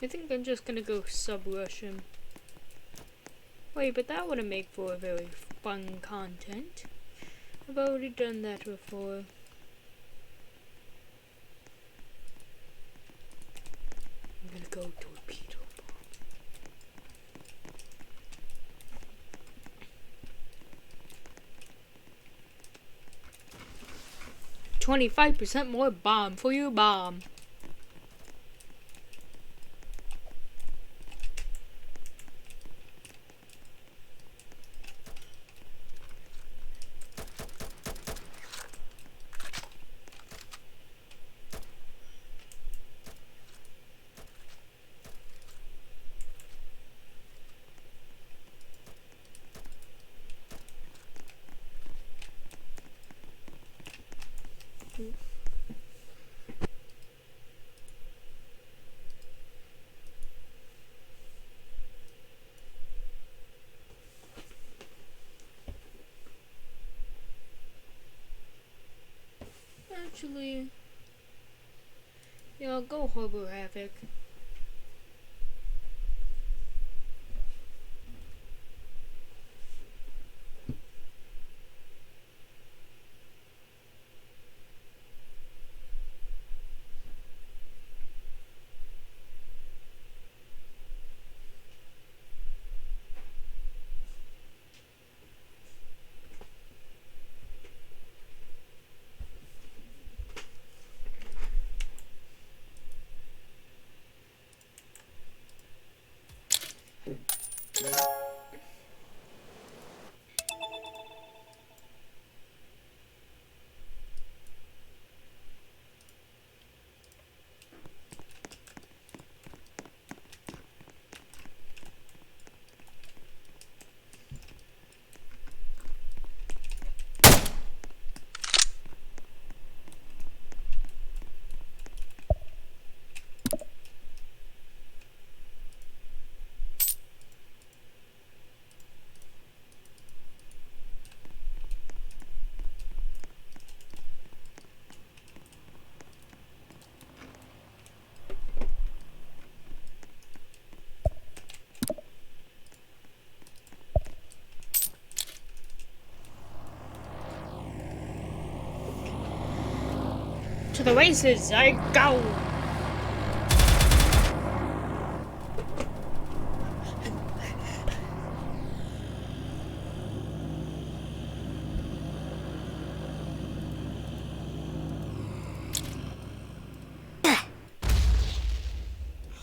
I think I'm just gonna go sub-rush him. Wait, but that wouldn't make for a very fun content. I've already done that before. I'm gonna go torpedo bomb. 25% more bomb for you, bomb. Actually, yeah, I'll go harbor havoc. To the races I go!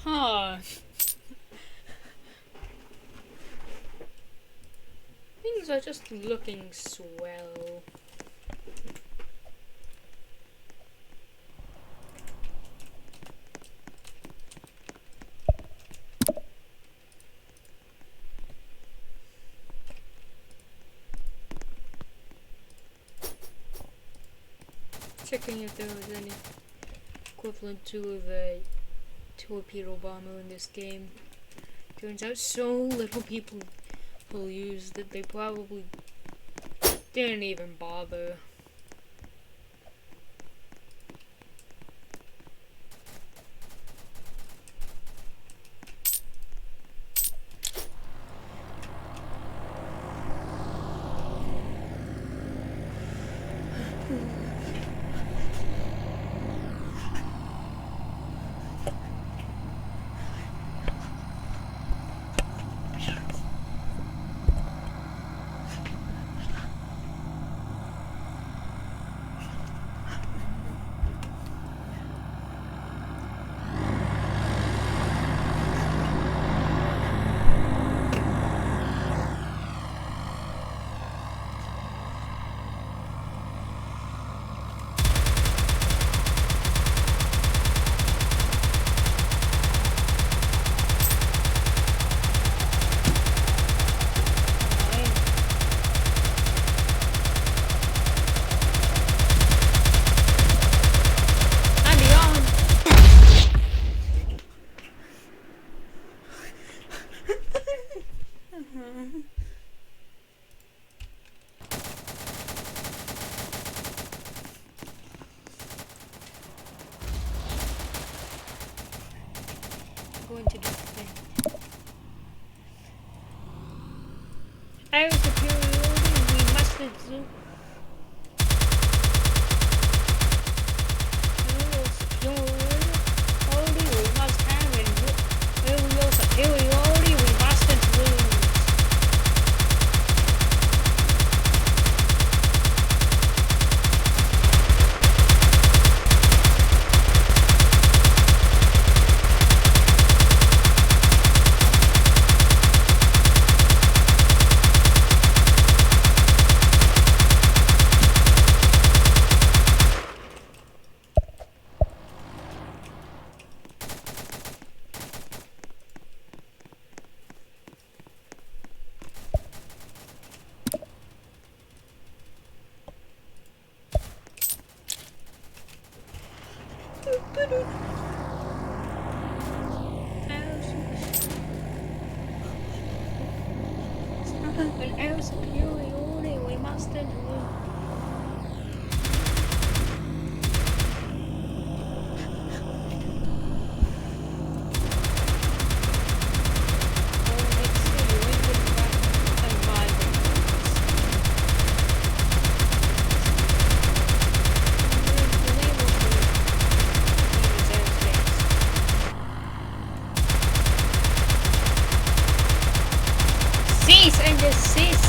Huh. Things are just looking swell. Checking if there was any equivalent to the torpedo bomber in this game. Turns out so little people will use that they probably didn't even bother. Going to Air superiority, we must exert. Aerial superiority, we must have it. Aerial superiority, we must exert. An air superiority, we must exert. Cease and desist.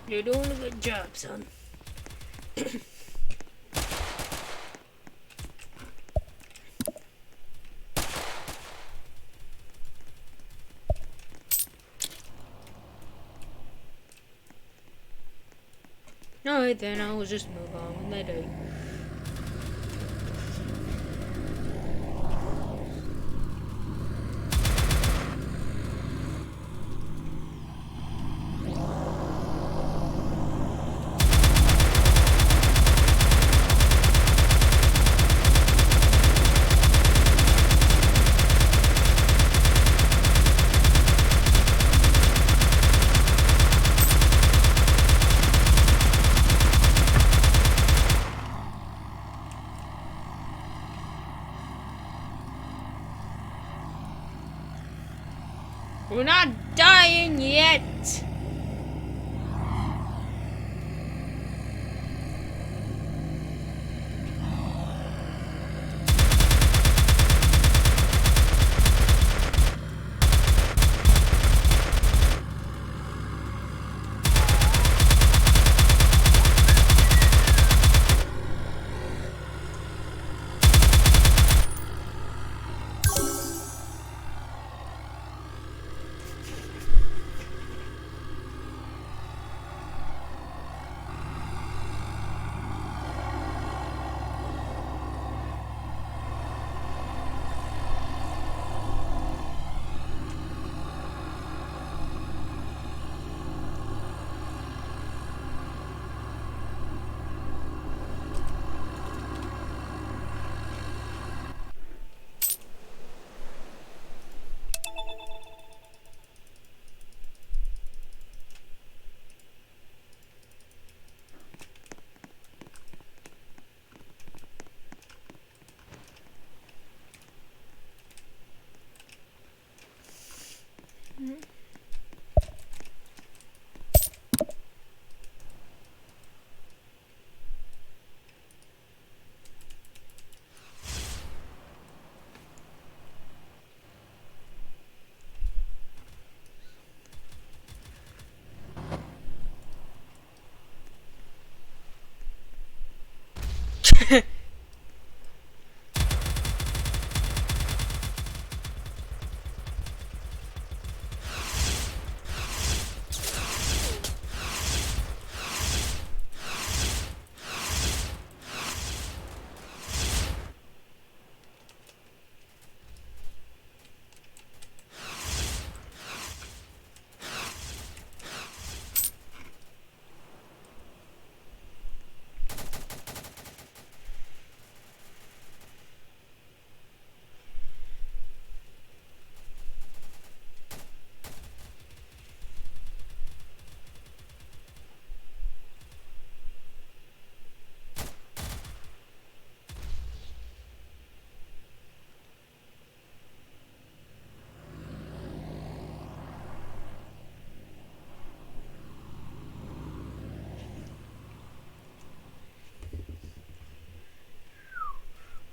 You're doing a good job, son. Alright then, I'll just move on with my day. We're not dying yet!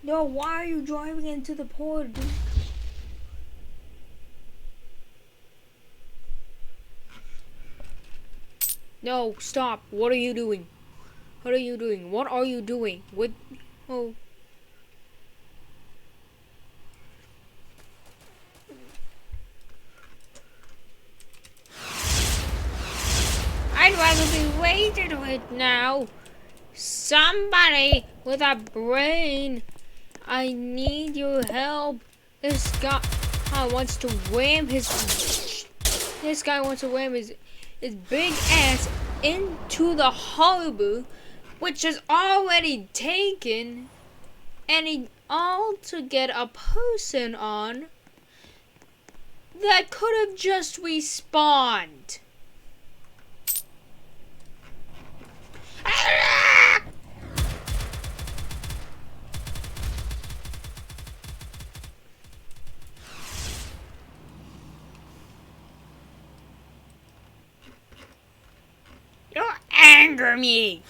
No, why are you driving into the port? No, stop. What are you doing? What are you doing? What are you doing? What? Oh. I'd rather be waited with now. Somebody with a brain. I need your help. This guy wants to ram his. This guy wants to ram his big ass into the harbor, which is already taken, and he all to get a person on that could have just respawned. You anger me.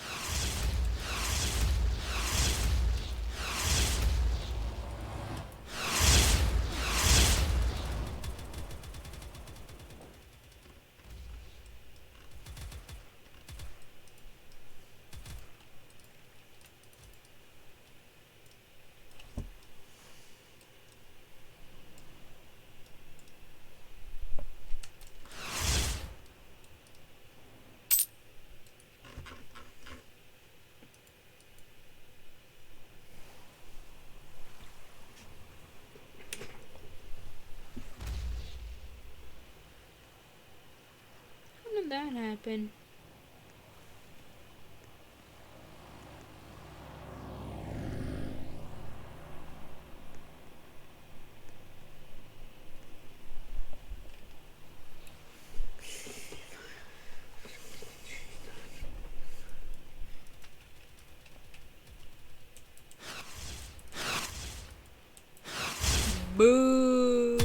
How did that happen? Boo!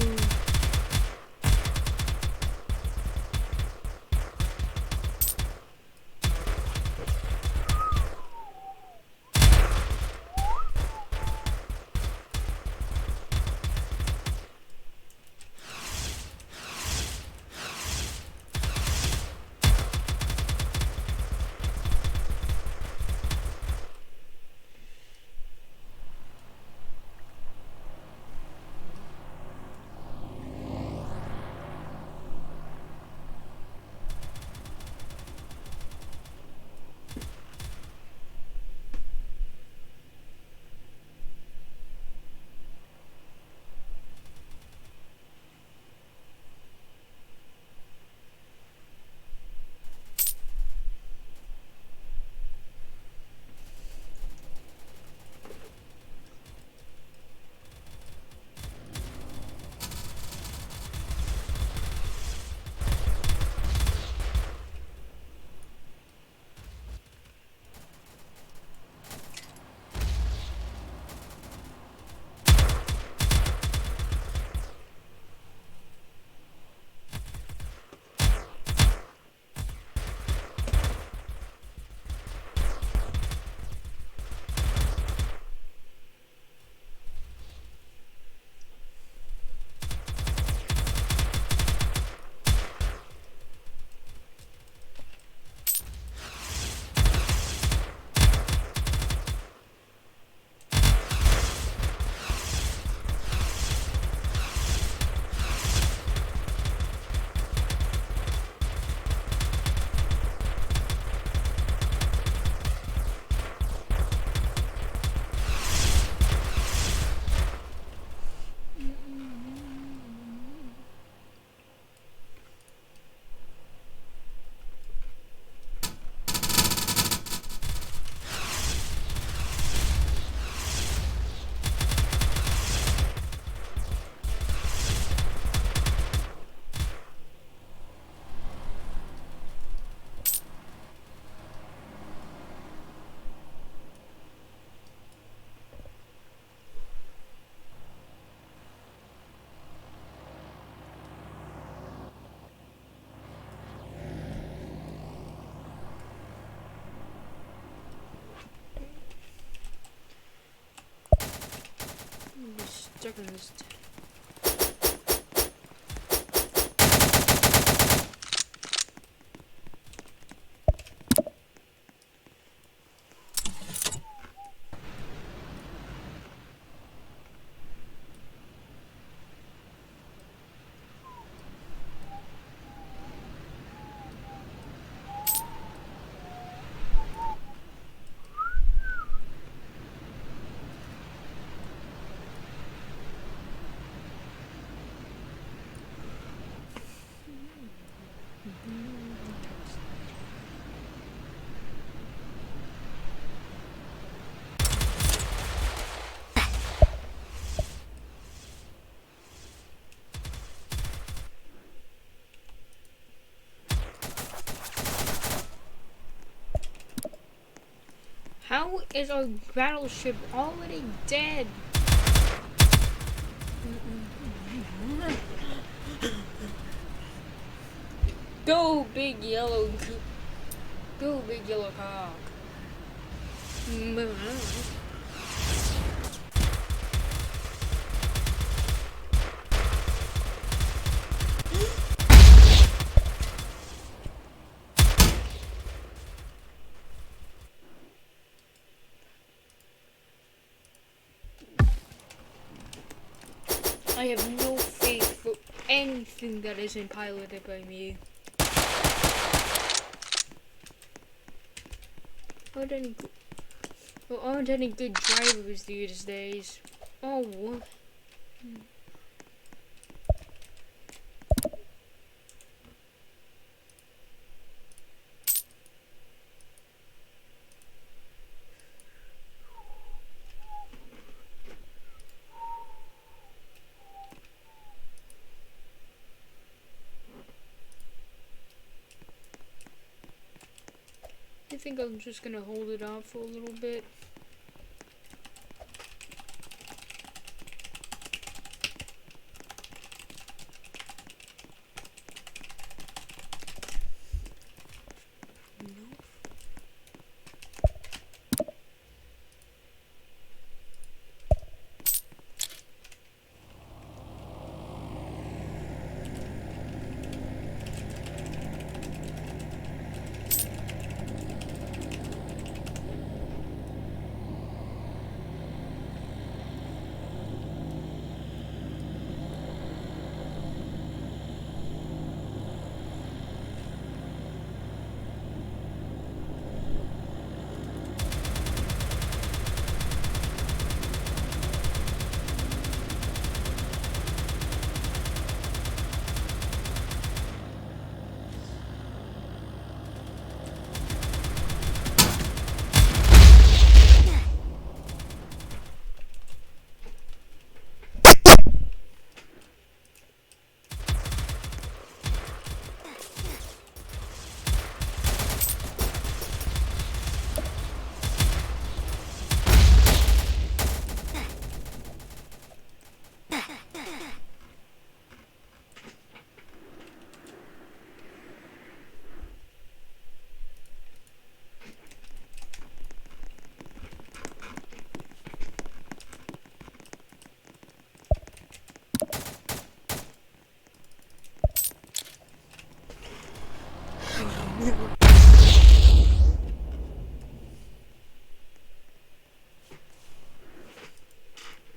stuck in this. How is our battleship already dead? Go big yellow cock. I have no faith for anything that isn't piloted by me. Aren't any good drivers these days. Oh, what? I think I'm just gonna hold it out for a little bit.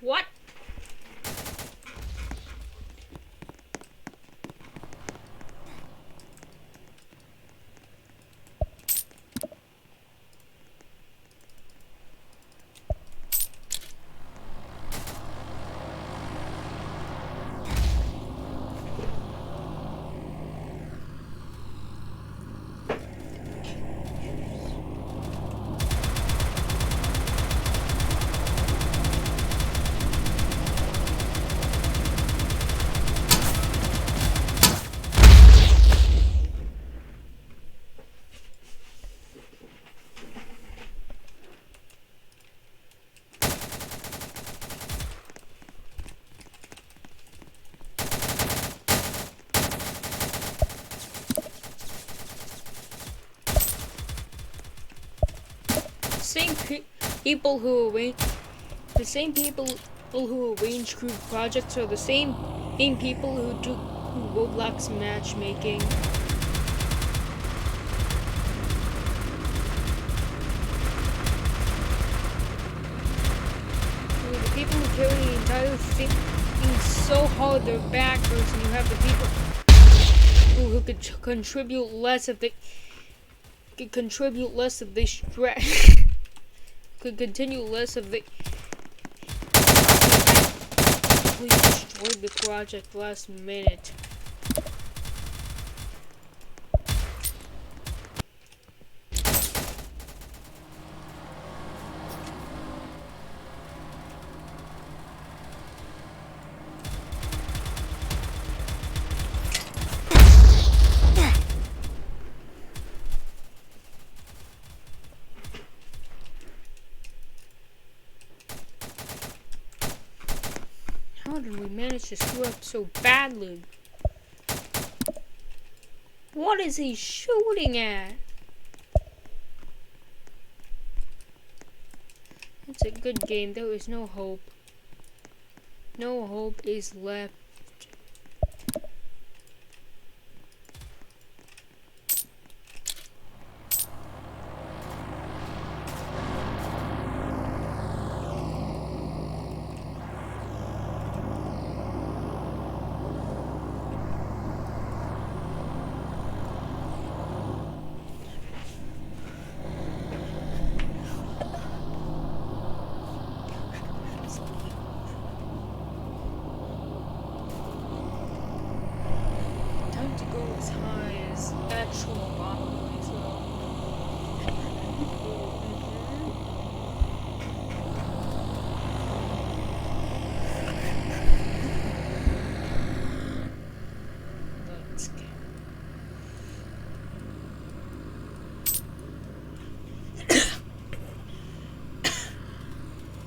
What? People who are the same people People who arrange group projects are the same people who do Roblox matchmaking. The people who carry the entire thing so hard their back hurts, and you have the people who could contribute less if they stress. Could continue less if they destroyed the project last minute. How did we manage to screw up so badly? What is he shooting at? It's a good game. There is no hope. No hope is left.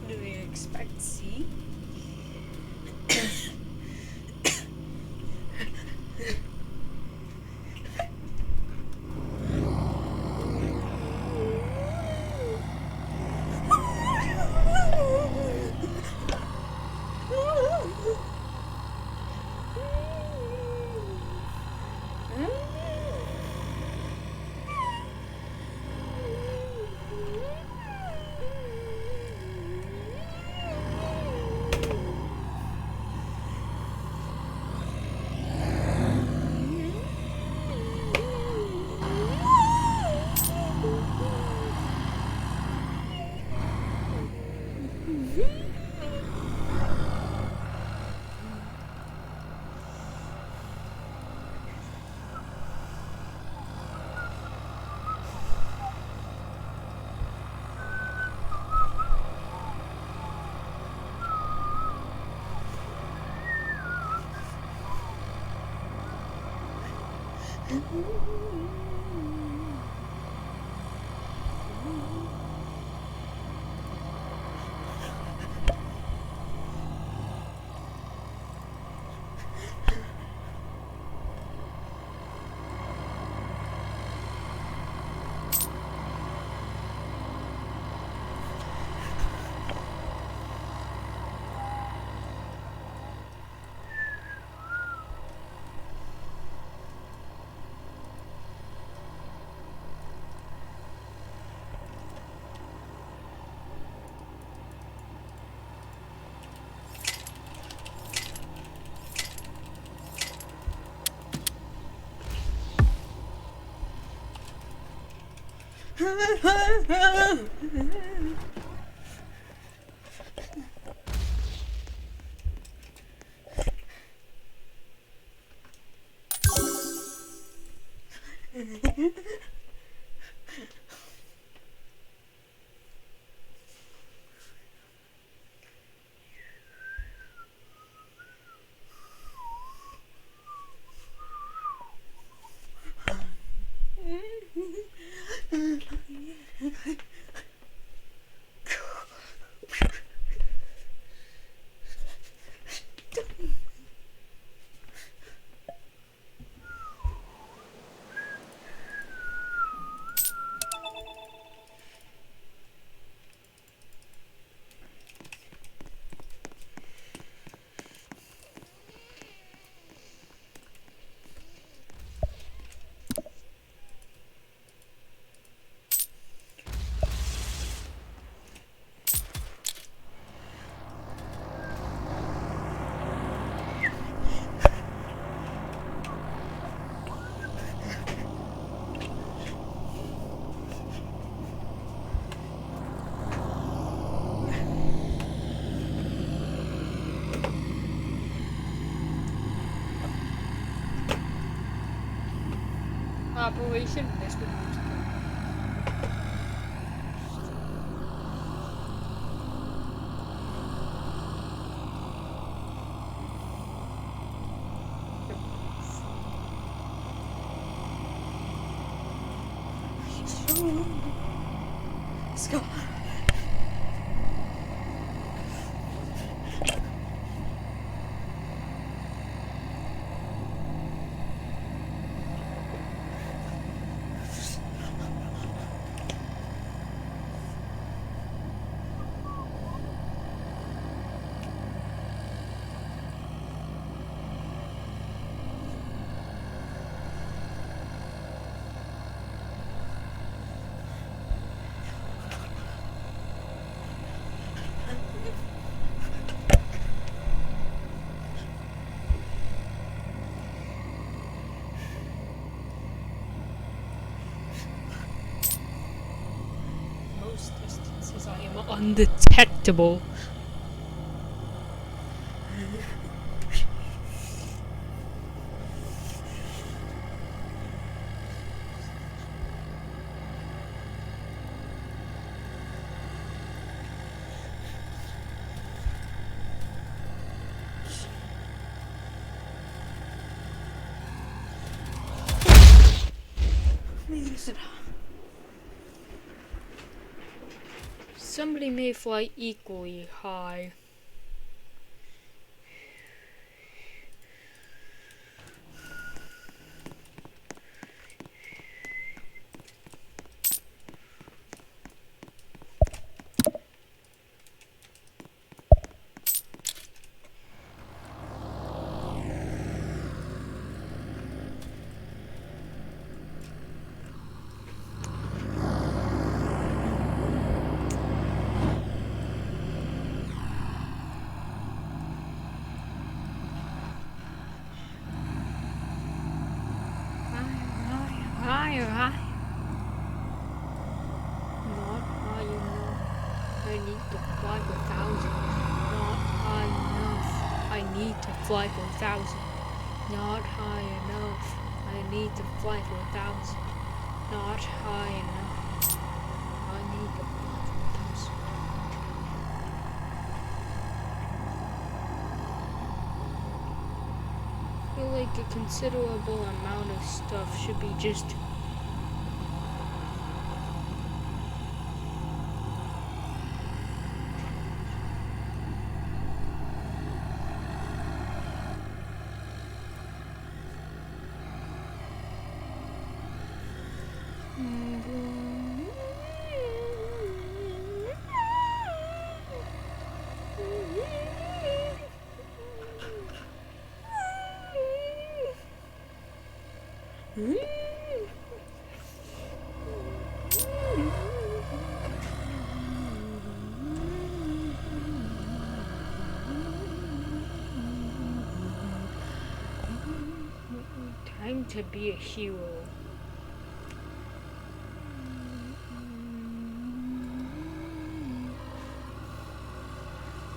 Do you expect C? Operation. This would be let's go. Most distances I am undetectable. Somebody may fly equally high. Higher, higher. Not high enough. I need to fly for 1,000. Not high enough. I need to fly for 1,000. Not high enough. I need to fly for 1,000. Not high enough. I need to fly for 1,000. I feel like a considerable amount of stuff should be just time to be a hero.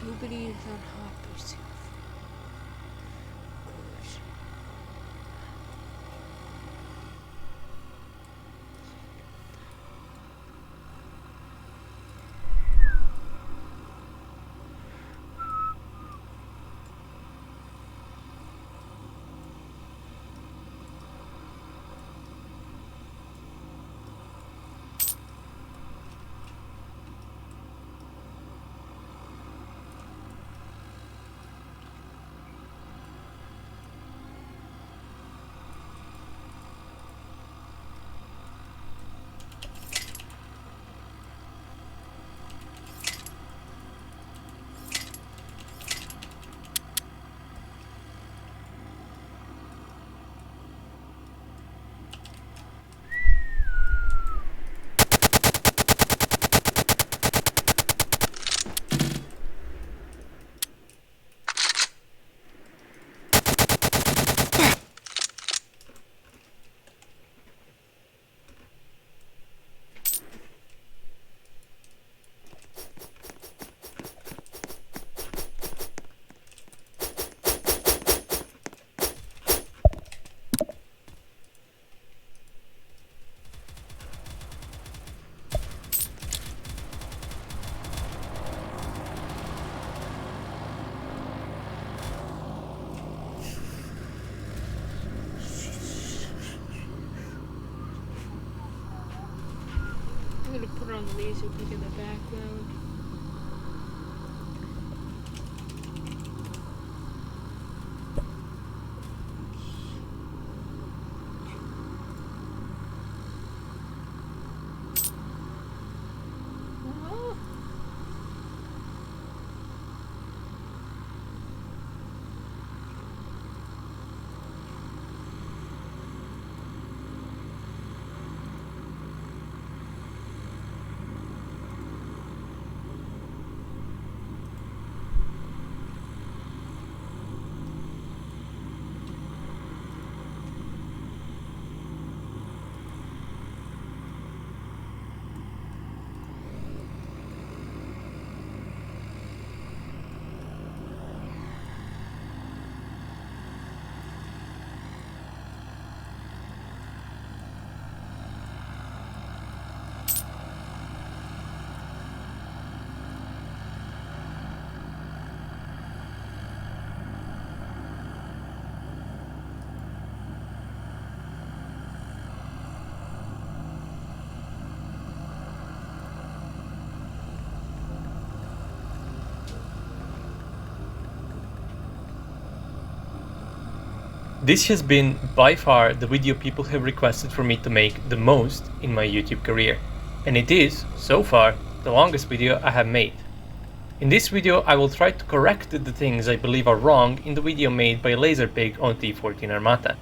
Nobody is on hot pursuit. Good. on the laser pick in the background. This has been by far the video people have requested for me to make the most in my YouTube career, and it is, so far, the longest video I have made. In this video I will try to correct the things I believe are wrong in the video made by Laserpig on T14 Armata.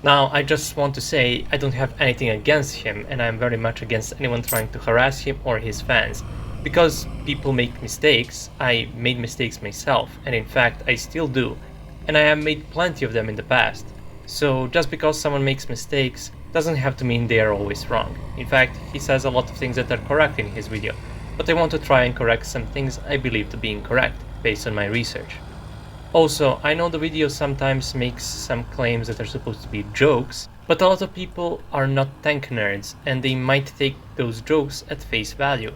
Now I just want to say I don't have anything against him, and I am very much against anyone trying to harass him or his fans. Because people make mistakes, I made mistakes myself, and in fact I still do. And I have made plenty of them in the past. So just because someone makes mistakes doesn't have to mean they are always wrong. In fact, he says a lot of things that are correct in his video, but I want to try and correct some things I believe to be incorrect based on my research. Also, I know the video sometimes makes some claims that are supposed to be jokes, but a lot of people are not tank nerds and they might take those jokes at face value.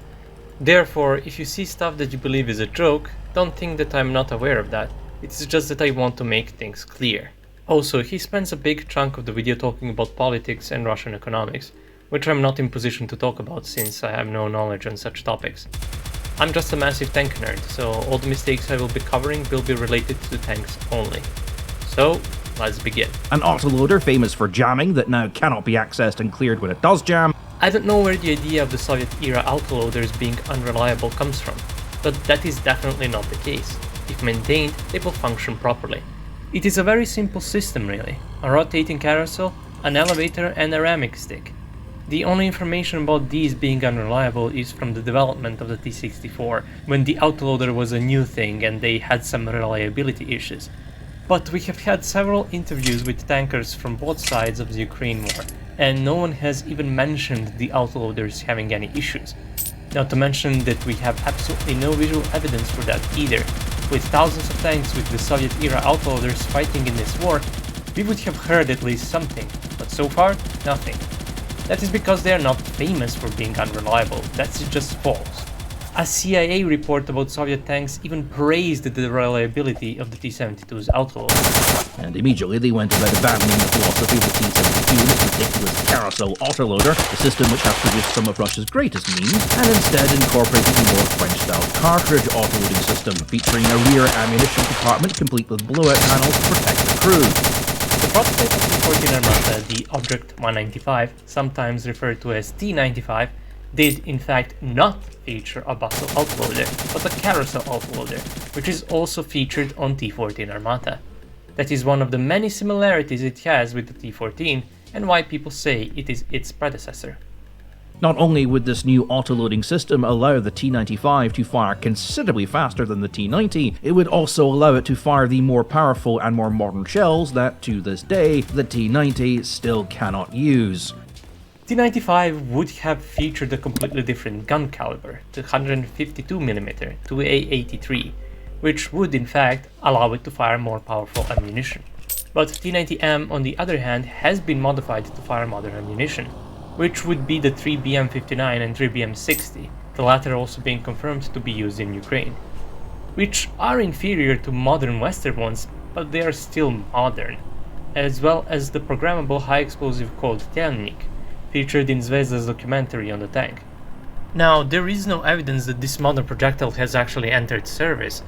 Therefore, if you see stuff that you believe is a joke, don't think that I'm not aware of that. It's just that I want to make things clear. Also, he spends a big chunk of the video talking about politics and Russian economics, which I'm not in position to talk about since I have no knowledge on such topics. I'm just a massive tank nerd, so all the mistakes I will be covering will be related to the tanks only. So, let's begin. An autoloader famous for jamming that now cannot be accessed and cleared when it does jam. I don't know where the idea of the Soviet-era autoloaders being unreliable comes from, but that is definitely not the case. If maintained, they will function properly. It is a very simple system really, a rotating carousel, an elevator and a ramming stick. The only information about these being unreliable is from the development of the T-64, when the autoloader was a new thing and they had some reliability issues. But we have had several interviews with tankers from both sides of the Ukraine war, and no one has even mentioned the autoloaders having any issues. Not to mention that we have absolutely no visual evidence for that either. With thousands of tanks with the Soviet-era autoloaders fighting in this war, we would have heard at least something, but so far, nothing. That is because they are not famous for being unreliable, that's just false. A CIA report about Soviet tanks even praised the reliability of the T-72's autoloader. And immediately they went about abandoning the philosophy of the T-72 and its ridiculous carousel autoloader, the system which has produced some of Russia's greatest memes, and instead incorporated a more French-style cartridge autoloading system, featuring a rear ammunition compartment complete with blowout panels to protect the crew. The prototype of T-14 Armata, the Object 195, sometimes referred to as T-95, did in fact not feature a bustle autoloader, but a carousel autoloader, which is also featured on T-14 Armata. That is one of the many similarities it has with the T-14, and why people say it is its predecessor. Not only would this new autoloading system allow the T-95 to fire considerably faster than the T-90, it would also allow it to fire the more powerful and more modern shells that, to this day, the T-90 still cannot use. T-95 would have featured a completely different gun caliber, the 152mm to A83, which would in fact allow it to fire more powerful ammunition. But T-90M on the other hand has been modified to fire modern ammunition, which would be the 3BM59 and 3BM60, the latter also being confirmed to be used in Ukraine, which are inferior to modern Western ones, but they are still modern, as well as the programmable high explosive called Telnik, featured in Zvezda's documentary on the tank, Now, there is no evidence that this modern projectile has actually entered service,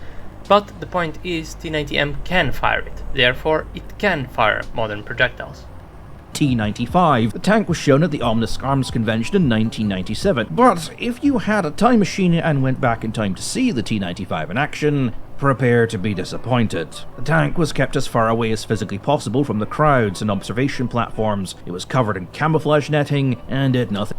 but the point is T-90M can fire it, therefore it can fire modern projectiles. T-95. The tank was shown at the Omnisk Arms Convention in 1997, but if you had a time machine and went back in time to see the T-95 in action, prepare to be disappointed. The tank was kept as far away as physically possible from the crowds and observation platforms. It was covered in camouflage netting and did nothing.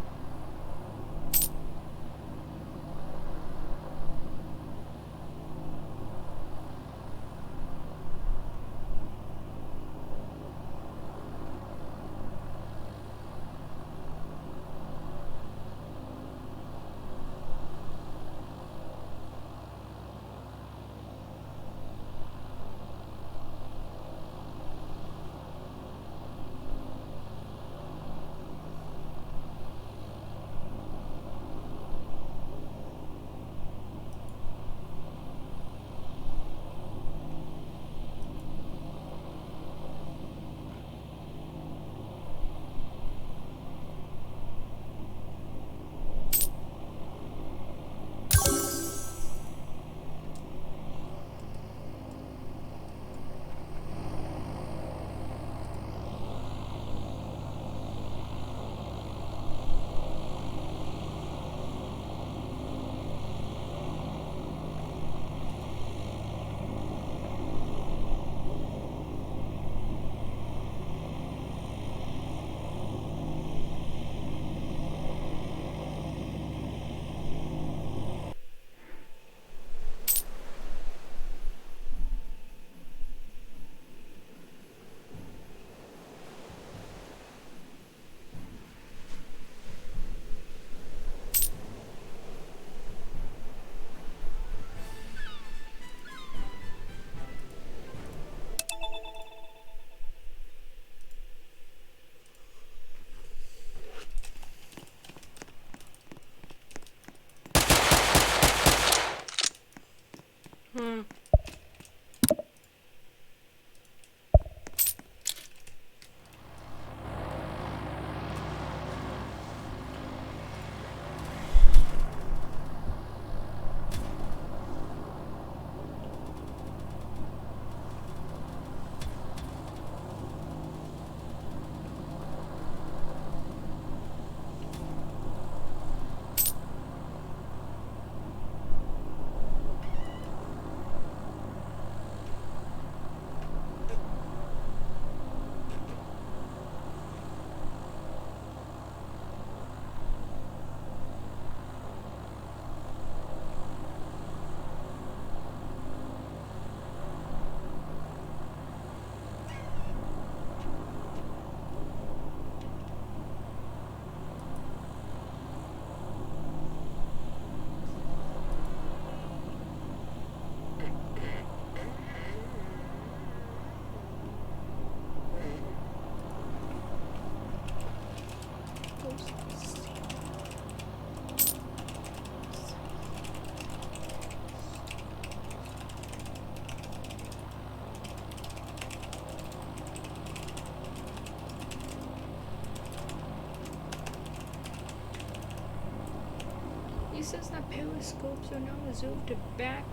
He says that periscopes are now zoomed back.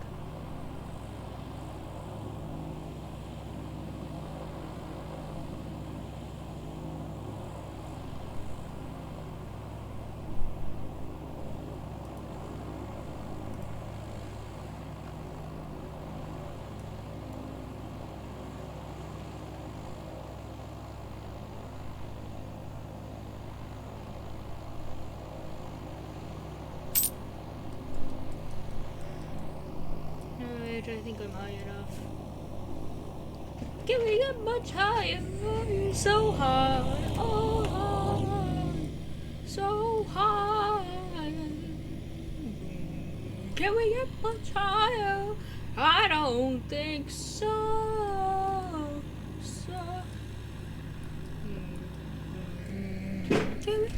I think I'm high enough. Can we get much higher? So high, oh high, so high. Can we get much higher? I don't think so. Can we?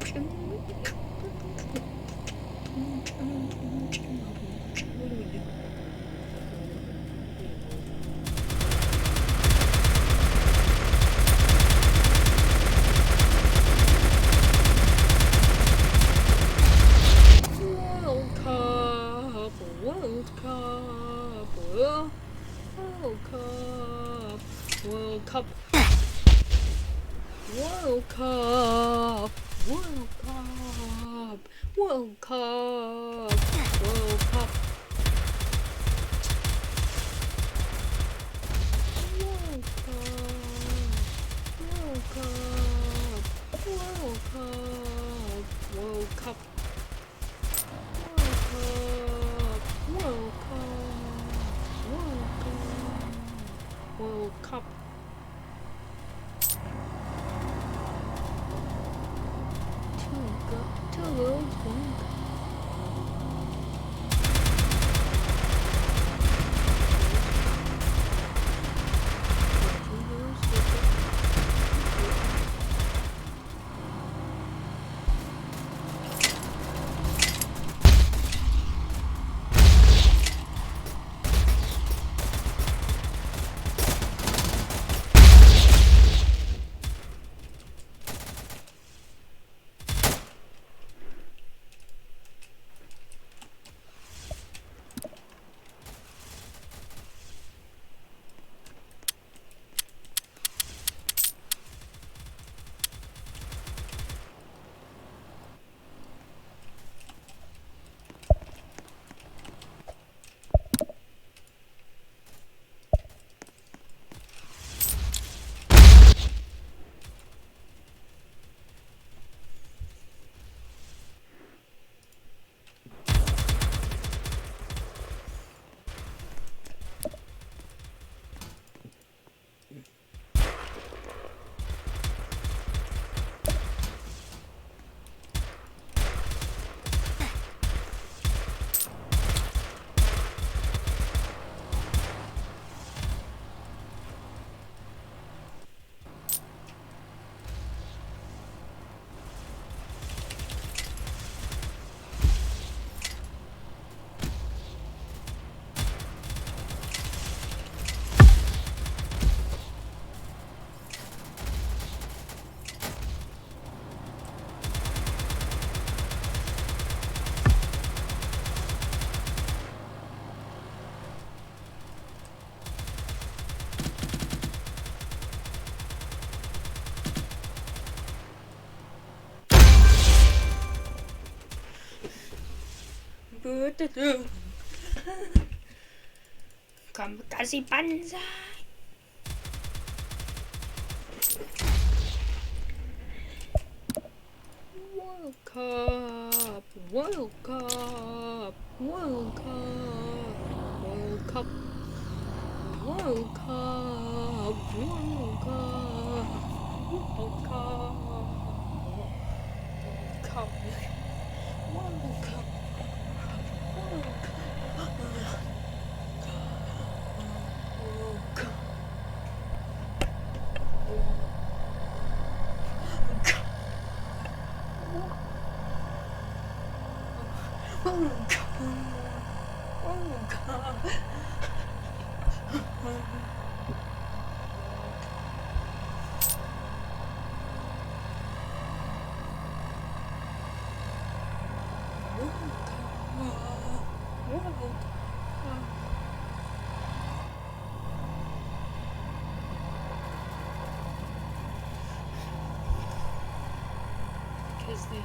World Cup, World Cup, World Cup, World Cup, World Cup, World Cup, World Cup, World Cup, World Cup, World Cup. World Cup. Two worlds, one cup. Kamikaze Banzai. World Cup, World Cup, World Cup, World Cup, World Cup, World Cup, World Cup, World Cup, World Cup. Because they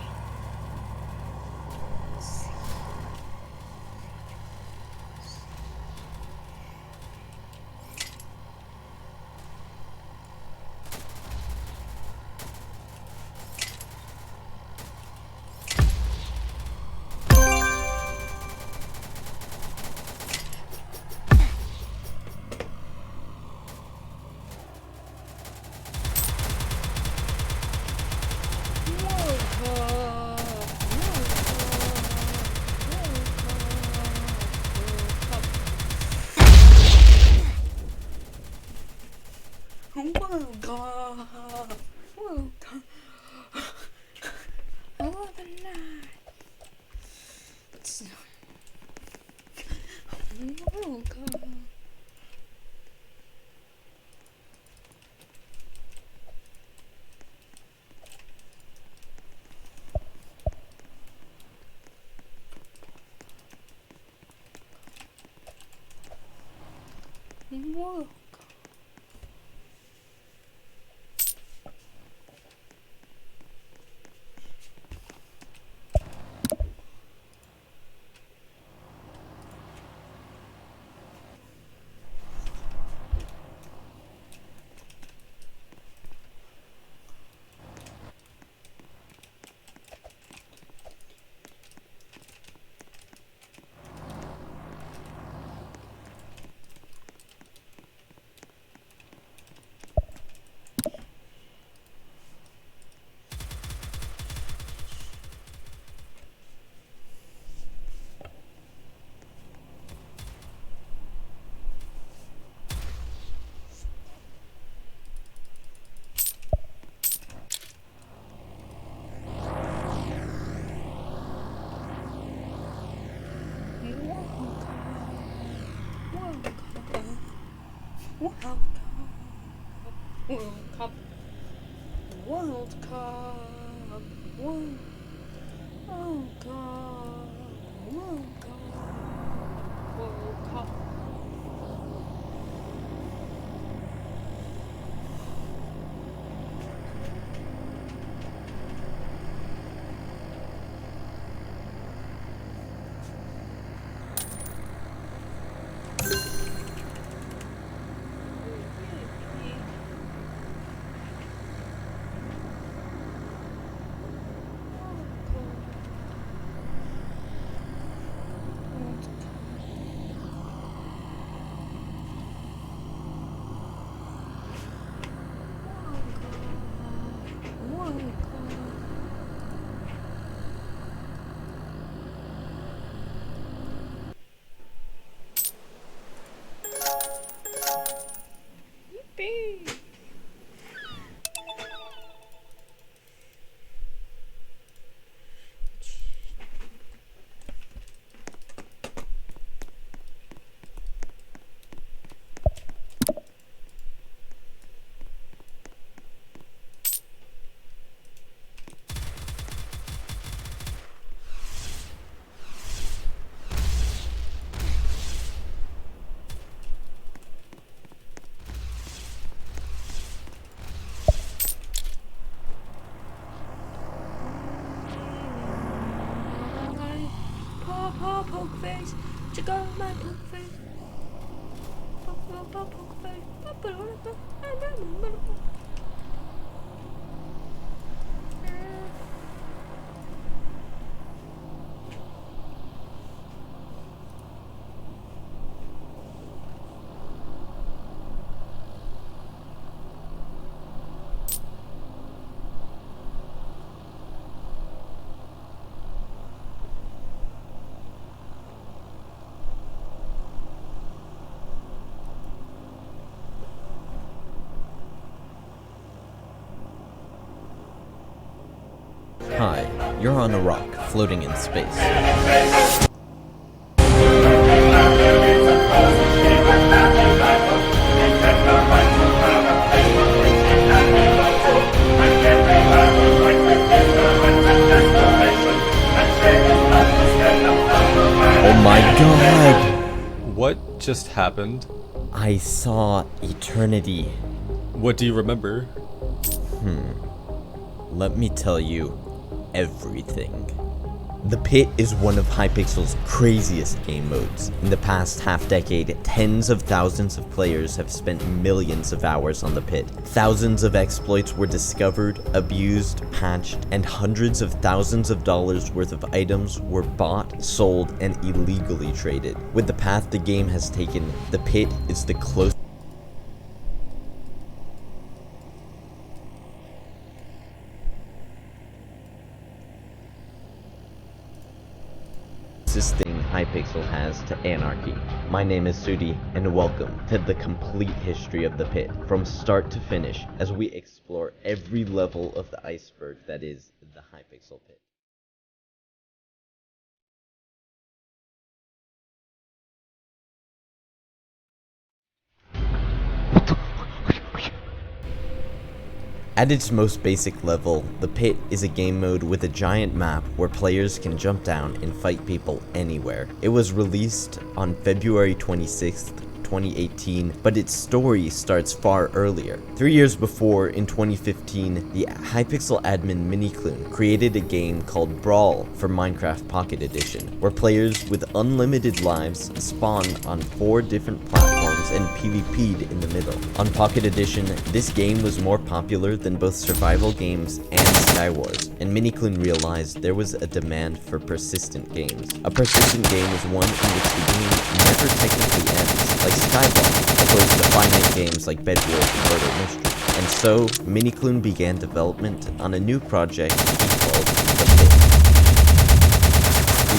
World Cup. Whoa. World Cup. World Cup. World Cup. World Cup. World Cup. World Cup. Yippee! Poke face, check out my poke face. Poke face. Hi, you're on a rock, floating in space. Oh my god! What just happened? I saw eternity. What do you remember? Let me tell you everything. The Pit is one of Hypixel's craziest game modes. In the past half-decade, tens of thousands of players have spent millions of hours on the Pit. Thousands of exploits were discovered, abused, patched, and hundreds of thousands of dollars worth of items were bought, sold, and illegally traded. With the path the game has taken, the Pit is the closest thing Hypixel has to anarchy. My name is Sudi, and welcome to the complete history of the Pit, from start to finish, as we explore every level of the iceberg that is the Hypixel Pit. At its most basic level, the Pit is a game mode with a giant map where players can jump down and fight people anywhere. It was released on February 26th, 2018, but its story starts far earlier. 3 years before, in 2015, the Hypixel admin Minikloon created a game called Brawl for Minecraft Pocket Edition, where players with unlimited lives spawned on 4 different platforms and PvP'd in the middle. On Pocket Edition, this game was more popular than both survival games and Skywars, and Minikloon realized there was a demand for persistent games. A persistent game is one in which the game never technically ends, like Skyblock, opposed to finite games like Bedwars and Murder Mystery. And so, Minikloon began development on a new project he called The Pit.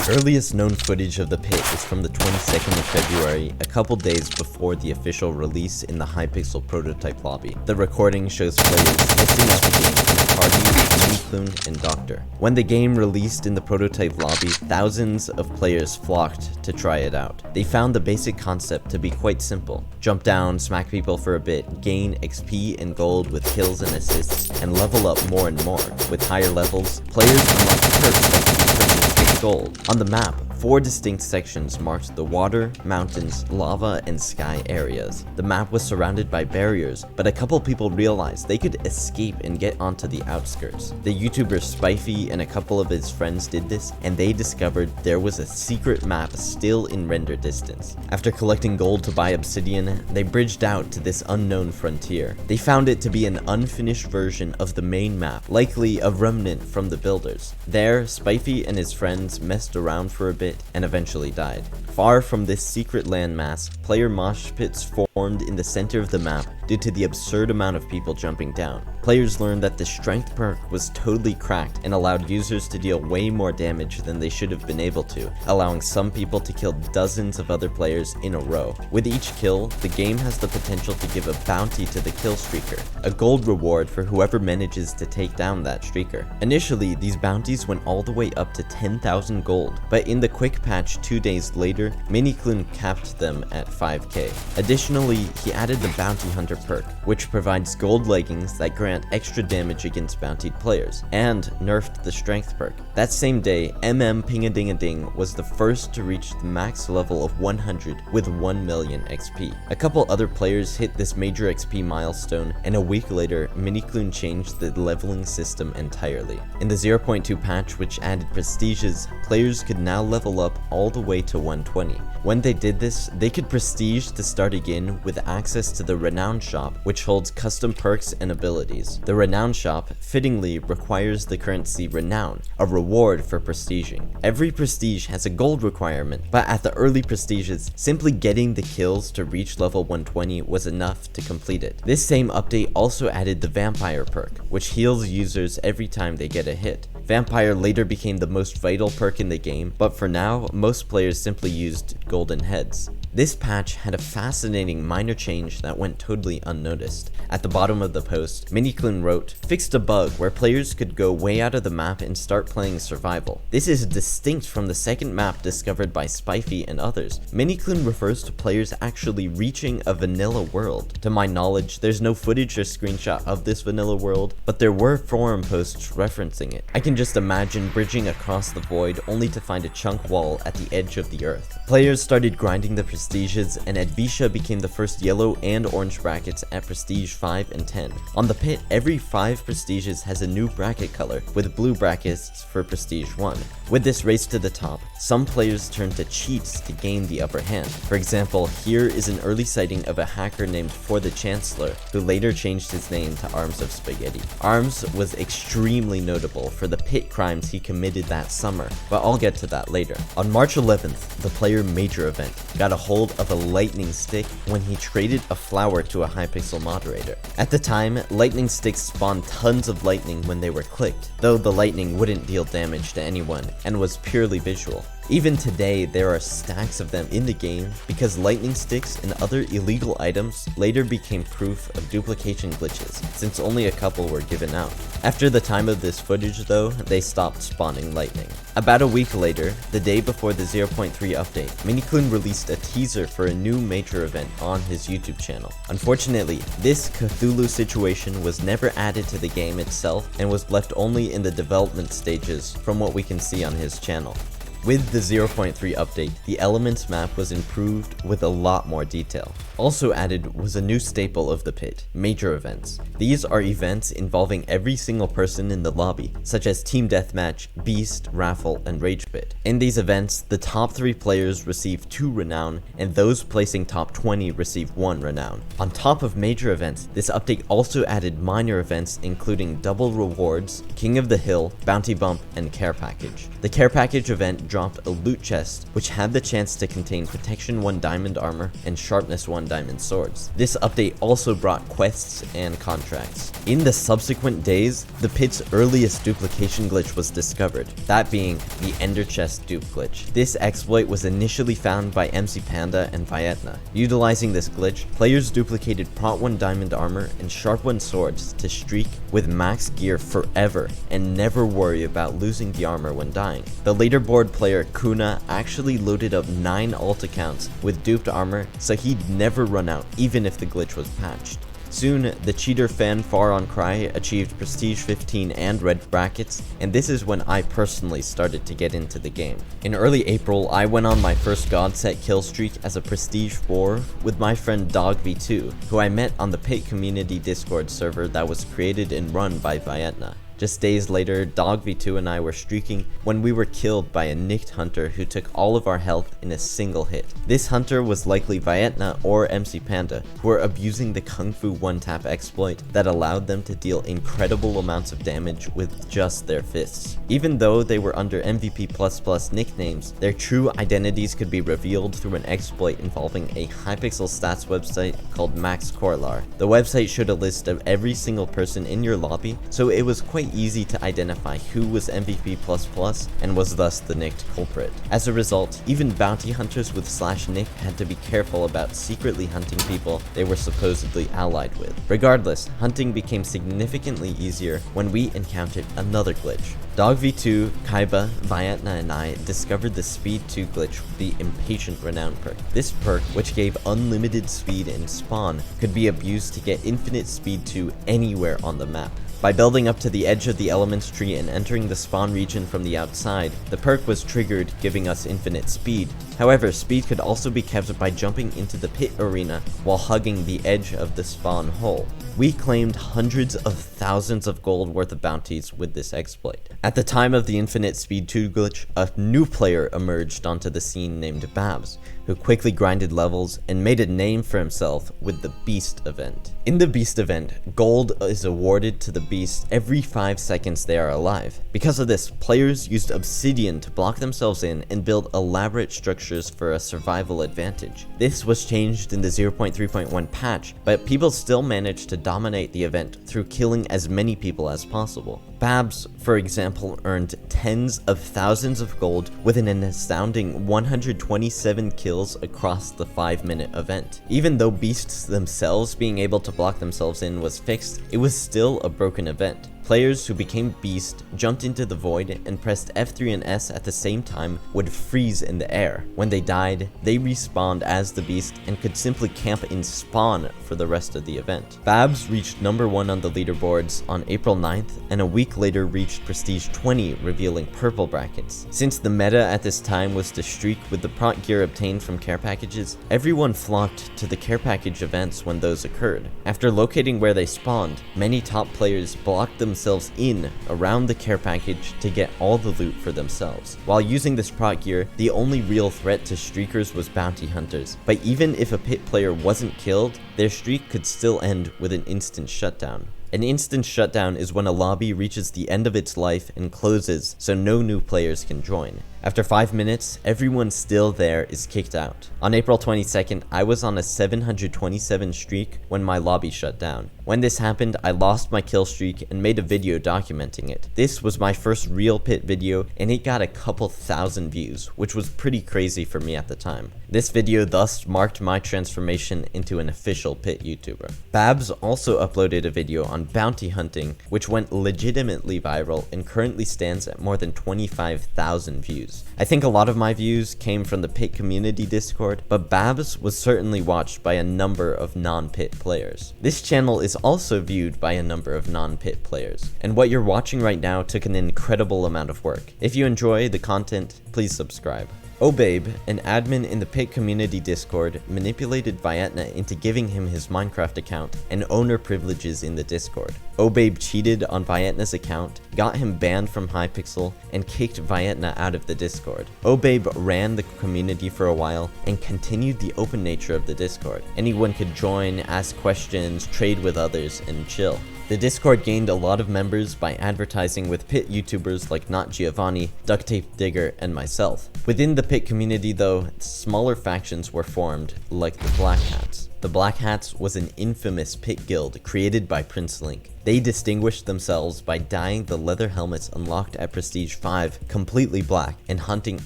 The earliest known footage of The Pit is from the 22nd of February, a couple days before the official release in the Hypixel prototype lobby. The recording shows players testing out the game in a party with Minikloon and Doctor. When the game released in the prototype lobby, thousands of players flocked to try it out. They found the basic concept to be quite simple. Jump down, smack people for a bit, gain XP and gold with kills and assists, and level up more and more. With higher levels, players unlock perks that can be purchased with gold. On the map, 4 distinct sections marked the water, mountains, lava, and sky areas. The map was surrounded by barriers, but a couple people realized they could escape and get onto the outskirts. The YouTuber Spifey and a couple of his friends did this, and they discovered there was a secret map still in render distance. After collecting gold to buy obsidian, they bridged out to this unknown frontier. They found it to be an unfinished version of the main map, likely a remnant from the builders. There, Spifey and his friends messed around for a bit and eventually died. Far from this secret landmass, player mosh pits formed in the center of the map due to the absurd amount of people jumping down. Players learned that the strength perk was totally cracked and allowed users to deal way more damage than they should have been able to, allowing some people to kill dozens of other players in a row. With each kill, the game has the potential to give a bounty to the kill streaker, a gold reward for whoever manages to take down that streaker. Initially, these bounties went all the way up to 10,000 gold, but in the quick patch 2 days later, Minikloon capped them at 5k. Additionally, he added the Bounty Hunter perk, which provides gold leggings that grant extra damage against bountied players, and nerfed the strength perk. That same day, Pingadingading was the first to reach the max level of 100 with 1 million XP. A couple other players hit this major XP milestone, and a week later, Minikloon changed the leveling system entirely. In the 0.2 patch, which added prestiges, players could now level up all the way to 120. When they did this, they could prestige to start again with access to the Renown Shop, which holds custom perks and abilities. The Renown Shop, fittingly, requires the currency Renown, a reward for prestiging. Every prestige has a gold requirement, but at the early prestiges, simply getting the kills to reach level 120 was enough to complete it. This same update also added the Vampire perk, which heals users every time they get a hit. Vampire later became the most vital perk in the game, but for now, most players simply used golden heads. This patch had a fascinating minor change that went totally unnoticed. At the bottom of the post, Minikloon wrote, "Fixed a bug where players could go way out of the map and start playing survival. This is distinct from the second map discovered by Spifey and others. Minikloon refers to players actually reaching a vanilla world. To my knowledge, there's no footage or screenshot of this vanilla world, but there were forum posts referencing it. I can just imagine bridging across the void only to find a chunk wall at the edge of the earth." Players started grinding the prestiges, and Advisha became the first yellow and orange brackets at prestige 5 and 10. On the pit, every 5 prestiges has a new bracket color, with blue brackets for prestige 1. With this race to the top, some players turned to cheats to gain the upper hand. For example, here is an early sighting of a hacker named For the Chancellor, who later changed his name to Arms of Spaghetti. Arms was extremely notable for the pit crimes he committed that summer, but I'll get to that later. On March 11th, the player major event got a hold of a lightning stick when he traded a flower to a Hypixel moderator. At the time, lightning sticks spawned tons of lightning when they were clicked, though the lightning wouldn't deal damage to anyone and was purely visual. Even today, there are stacks of them in the game because lightning sticks and other illegal items later became proof of duplication glitches, since only a couple were given out. After the time of this footage though, they stopped spawning lightning. About a week later, the day before the 0.3 update, Minikloon released a teaser for a new major event on his YouTube channel. Unfortunately, this Cthulhu situation was never added to the game itself and was left only in the development stages from what we can see on his channel. With the 0.3 update, the Elements map was improved with a lot more detail. Also added was a new staple of the pit, major events. These are events involving every single person in the lobby, such as Team Deathmatch, Beast, Raffle, and Rage Pit. In these events, the top 3 players receive 2 renown, and those placing top 20 receive 1 renown. On top of major events, this update also added minor events including double rewards, King of the Hill, Bounty Bump, and Care Package. The Care Package event dropped a loot chest, which had the chance to contain Protection 1 diamond armor and Sharpness 1 diamond swords. This update also brought quests and contracts. In the subsequent days, the pit's earliest duplication glitch was discovered, that being the Ender Chest dupe glitch. This exploit was initially found by MC Panda and Vietna. Utilizing this glitch, players duplicated Prot 1 diamond armor and Sharp 1 swords to streak with max gear forever and never worry about losing the armor when dying. The leaderboard player Kuna actually loaded up 9 alt accounts with duped armor so he'd never run out even if the glitch was patched. Soon, the cheater fan Far On Cry achieved Prestige 15 and red brackets, and this is when I personally started to get into the game. In early April, I went on my first God set kill streak as a Prestige 4 with my friend DogV2, who I met on the Pit Community Discord server that was created and run by Vietna. Just days later, DogV2 and I were streaking when we were killed by a nicked hunter who took all of our health in a single hit. This hunter was likely Vietna or MC Panda, who were abusing the Kung Fu one-tap exploit that allowed them to deal incredible amounts of damage with just their fists. Even though they were under MVP++ nicknames, their true identities could be revealed through an exploit involving a Hypixel stats website called Max Corlar. The website showed a list of every single person in your lobby, so it was quite easy to identify who was MVP++ and was thus the nicked culprit. As a result, even bounty hunters with /nick had to be careful about secretly hunting people they were supposedly allied with. Regardless, hunting became significantly easier when we encountered another glitch. DogV2, Kaiba, Vietna, and I discovered the Speed 2 glitch with the Impatient Renown perk. This perk, which gave unlimited speed in spawn, could be abused to get infinite speed 2 anywhere on the map. By building up to the edge of the elements tree and entering the spawn region from the outside, the perk was triggered, giving us infinite speed. However, speed could also be kept by jumping into the pit arena while hugging the edge of the spawn hole. We claimed hundreds of thousands of gold worth of bounties with this exploit. At the time of the Infinite Speed 2 glitch, a new player emerged onto the scene named Babs, who quickly grinded levels and made a name for himself with the Beast event. In the Beast event, gold is awarded to the Beast every 5 seconds they are alive. Because of this, players used obsidian to block themselves in and build elaborate structures for a survival advantage. This was changed in the 0.3.1 patch, but people still managed to dominate the event through killing as many people as possible. Babs, for example, earned tens of thousands of gold with an astounding 127 kills across the 5-minute event. Even though beasts themselves being able to block themselves in was fixed, it was still a broken event. Players who became Beast jumped into the void and pressed F3 and S at the same time would freeze in the air. When they died, they respawned as the Beast and could simply camp in spawn for the rest of the event. Babs reached number 1 on the leaderboards on April 9th, and a week later reached Prestige 20, revealing purple brackets. Since the meta at this time was to streak with the prot gear obtained from care packages, everyone flocked to the care package events when those occurred. After locating where they spawned, many top players blocked themselves in around the care package to get all the loot for themselves. While using this prot gear, the only real threat to streakers was bounty hunters, but even if a pit player wasn't killed, their streak could still end with an instant shutdown. An instant shutdown is when a lobby reaches the end of its life and closes so no new players can join. After 5 minutes, everyone still there is kicked out. On April 22nd, I was on a 727 streak when my lobby shut down. When this happened, I lost my kill streak and made a video documenting it. This was my first real pit video and it got a couple thousand views, which was pretty crazy for me at the time. This video thus marked my transformation into an official pit YouTuber. Babs also uploaded a video on bounty hunting, which went legitimately viral and currently stands at more than 25,000 views. views. I think a lot of my views came from the Pit community Discord, but Babs was certainly watched by a number of non-Pit players. This channel is also viewed by a number of non-Pit players, and what you're watching right now took an incredible amount of work. If you enjoy the content, please subscribe. Obabe, an admin in the Pit community Discord, manipulated Vietna into giving him his Minecraft account and owner privileges in the Discord. Obabe cheated on Vietna's account, got him banned from Hypixel, and kicked Vietna out of the Discord. Obabe ran the community for a while and continued the open nature of the Discord. Anyone could join, ask questions, trade with others, and chill. The Discord gained a lot of members by advertising with Pit YouTubers like Not Giovanni, Duct Tape Digger, and myself. Within the Pit community though, smaller factions were formed, like the Black Hats. The Black Hats was an infamous Pit guild created by Prince Link. They distinguished themselves by dyeing the leather helmets unlocked at Prestige 5 completely black and hunting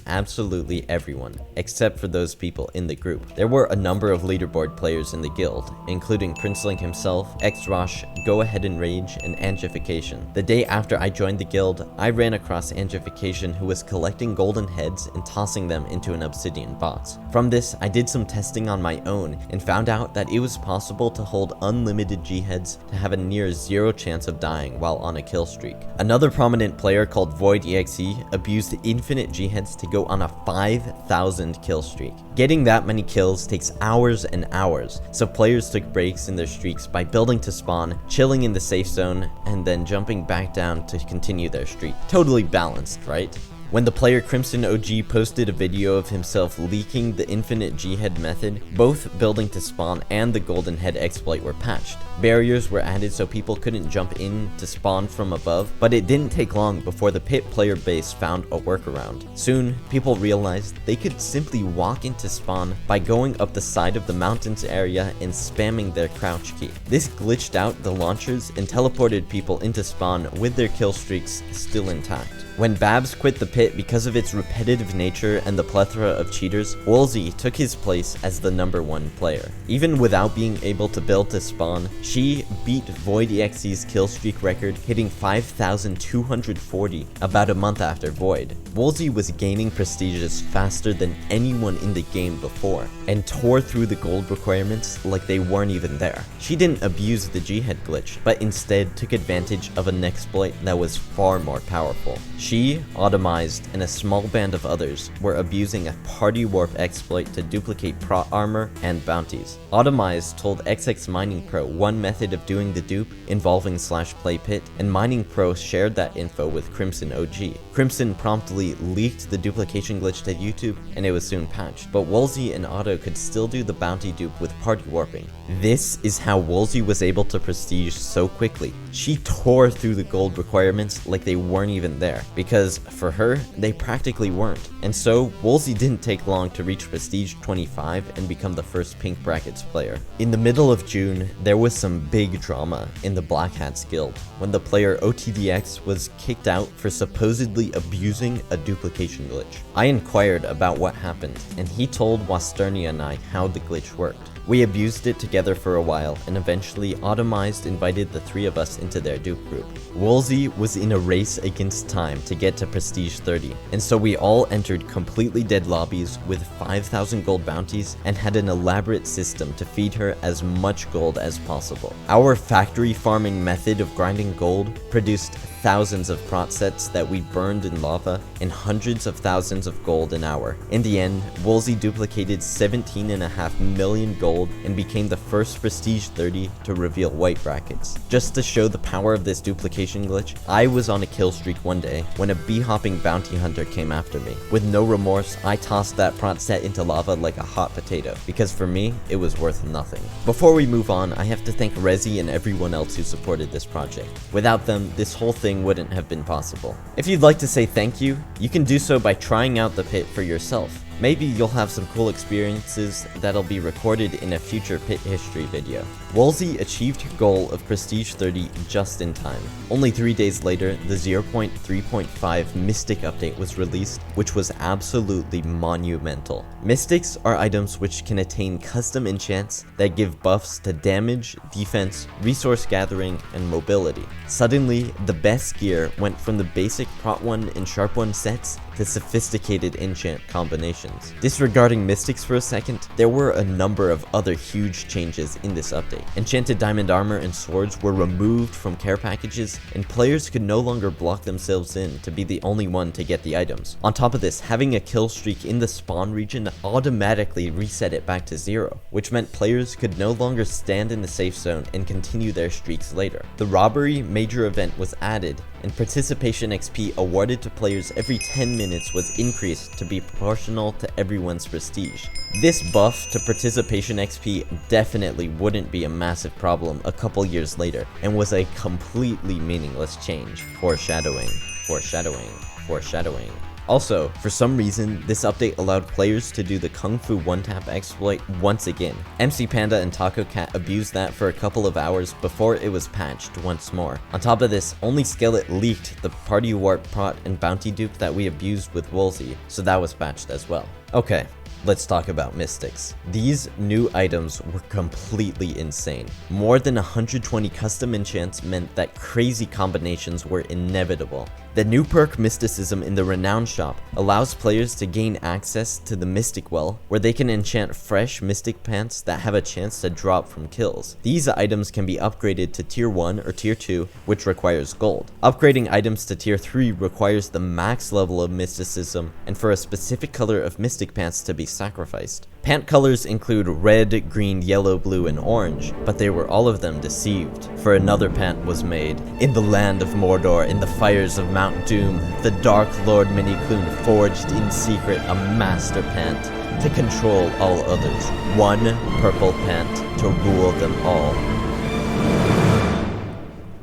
absolutely everyone, except for those people in the group. There were a number of leaderboard players in the guild, including Prince Link himself, Xrosh, Go Ahead and Rage, and Angification. The day after I joined the guild, I ran across Angification, who was collecting golden heads and tossing them into an obsidian box. From this, I did some testing on my own and found out that it was possible to hold unlimited G-heads to have a near zero chance of dying while on a kill streak. Another prominent player called VoidExe abused infinite G-heads to go on a 5,000 kill streak. Getting that many kills takes hours and hours, so players took breaks in their streaks by building to spawn, chilling in the safe zone, and then jumping back down to continue their streak. Totally balanced, right? When the player Crimson OG posted a video of himself leaking the infinite G-head method, both building to spawn and the golden head exploit were patched. Barriers were added so people couldn't jump in to spawn from above, but it didn't take long before the Pit player base found a workaround. Soon, people realized they could simply walk into spawn by going up the side of the mountains area and spamming their crouch key. This glitched out the launchers and teleported people into spawn with their kill streaks still intact. When Babs quit the Pit because of its repetitive nature and the plethora of cheaters, Woolsey took his place as the #1 player. Even without being able to build to spawn, she beat VoidExe's kill streak record, hitting 5,240 about a month after Void. Woolsey was gaining prestiges faster than anyone in the game before, and tore through the gold requirements like they weren't even there. She didn't abuse the G-head glitch, but instead took advantage of an exploit that was far more powerful. She, Automized, and a small band of others were abusing a party warp exploit to duplicate prot armor and bounties. Automized told XX Mining Pro one method of doing the dupe involving /playpit, and Mining Pro shared that info with Crimson OG. Crimson promptly leaked the duplication glitch to YouTube, and it was soon patched, but Woolsey and Otto could still do the bounty dupe with party warping. This is how Woolsey was able to prestige so quickly. She tore through the gold requirements like they weren't even there, because for her, they practically weren't. And so, Woolsey didn't take long to reach Prestige 25 and become the first Pink Brackets player. In the middle of June, there was some big drama in the Black Hats Guild when the player OTDX was kicked out for supposedly abusing a duplication glitch. I inquired about what happened, and he told Wasternia and I how the glitch worked. We abused it together for a while, and eventually Automized invited the three of us into their dupe group. Woolsey was in a race against time to get to Prestige 30, and so we all entered completely dead lobbies with 5,000 gold bounties and had an elaborate system to feed her as much gold as possible. Our factory farming method of grinding gold produced thousands of prot sets that we burned in lava and hundreds of thousands of gold an hour. In the end, Woolsey duplicated 17.5 million gold and became the first Prestige 30 to reveal white brackets. Just to show the power of this duplication glitch, I was on a kill streak one day when a bee-hopping bounty hunter came after me. With no remorse, I tossed that prot set into lava like a hot potato, because for me, it was worth nothing. Before we move on, I have to thank Rezi and everyone else who supported this project. Without them, this whole thing wouldn't have been possible. If you'd like to say thank you, you can do so by trying out the Pit for yourself. Maybe you'll have some cool experiences that'll be recorded in a future Pit history video. Woolsey achieved her goal of Prestige 30 just in time. Only 3 days later, the 0.3.5 Mystic update was released, which was absolutely monumental. Mystics are items which can attain custom enchants that give buffs to damage, defense, resource gathering, and mobility. Suddenly, the best gear went from the basic Prot 1 and Sharp 1 sets to sophisticated enchant combinations. Disregarding mystics for a second, there were a number of other huge changes in this update. Enchanted diamond armor and swords were removed from care packages, and players could no longer block themselves in to be the only one to get the items. On top of this, having a kill streak in the spawn region automatically reset it back to 0, which meant players could no longer stand in the safe zone and continue their streaks later. The robbery major event was added, and participation XP awarded to players every 10 minutes was increased to be proportional to everyone's prestige. This buff to participation XP definitely wouldn't be a massive problem a couple years later, and was a completely meaningless change. Foreshadowing, foreshadowing, foreshadowing. Also, for some reason, this update allowed players to do the Kung Fu one-tap exploit once again. MC Panda and Taco Cat abused that for a couple of hours before it was patched once more. On top of this, only Skillet leaked the Party Warp Prot and Bounty dupe that we abused with Woolsey, so that was patched as well. Okay, let's talk about mystics. These new items were completely insane. More than 120 custom enchants meant that crazy combinations were inevitable. The new perk Mysticism in the Renown shop allows players to gain access to the Mystic Well, where they can enchant fresh Mystic Pants that have a chance to drop from kills. These items can be upgraded to tier 1 or tier 2, which requires gold. Upgrading items to tier 3 requires the max level of Mysticism, and for a specific color of Mystic Pants to be sacrificed. Pant colors include red, green, yellow, blue, and orange, but they were all of them deceived, for another pant was made. In the land of Mordor, in the fires of Mount Doom, the Dark Lord Minikloon forged in secret a master pant to control all others. One purple pant to rule them all.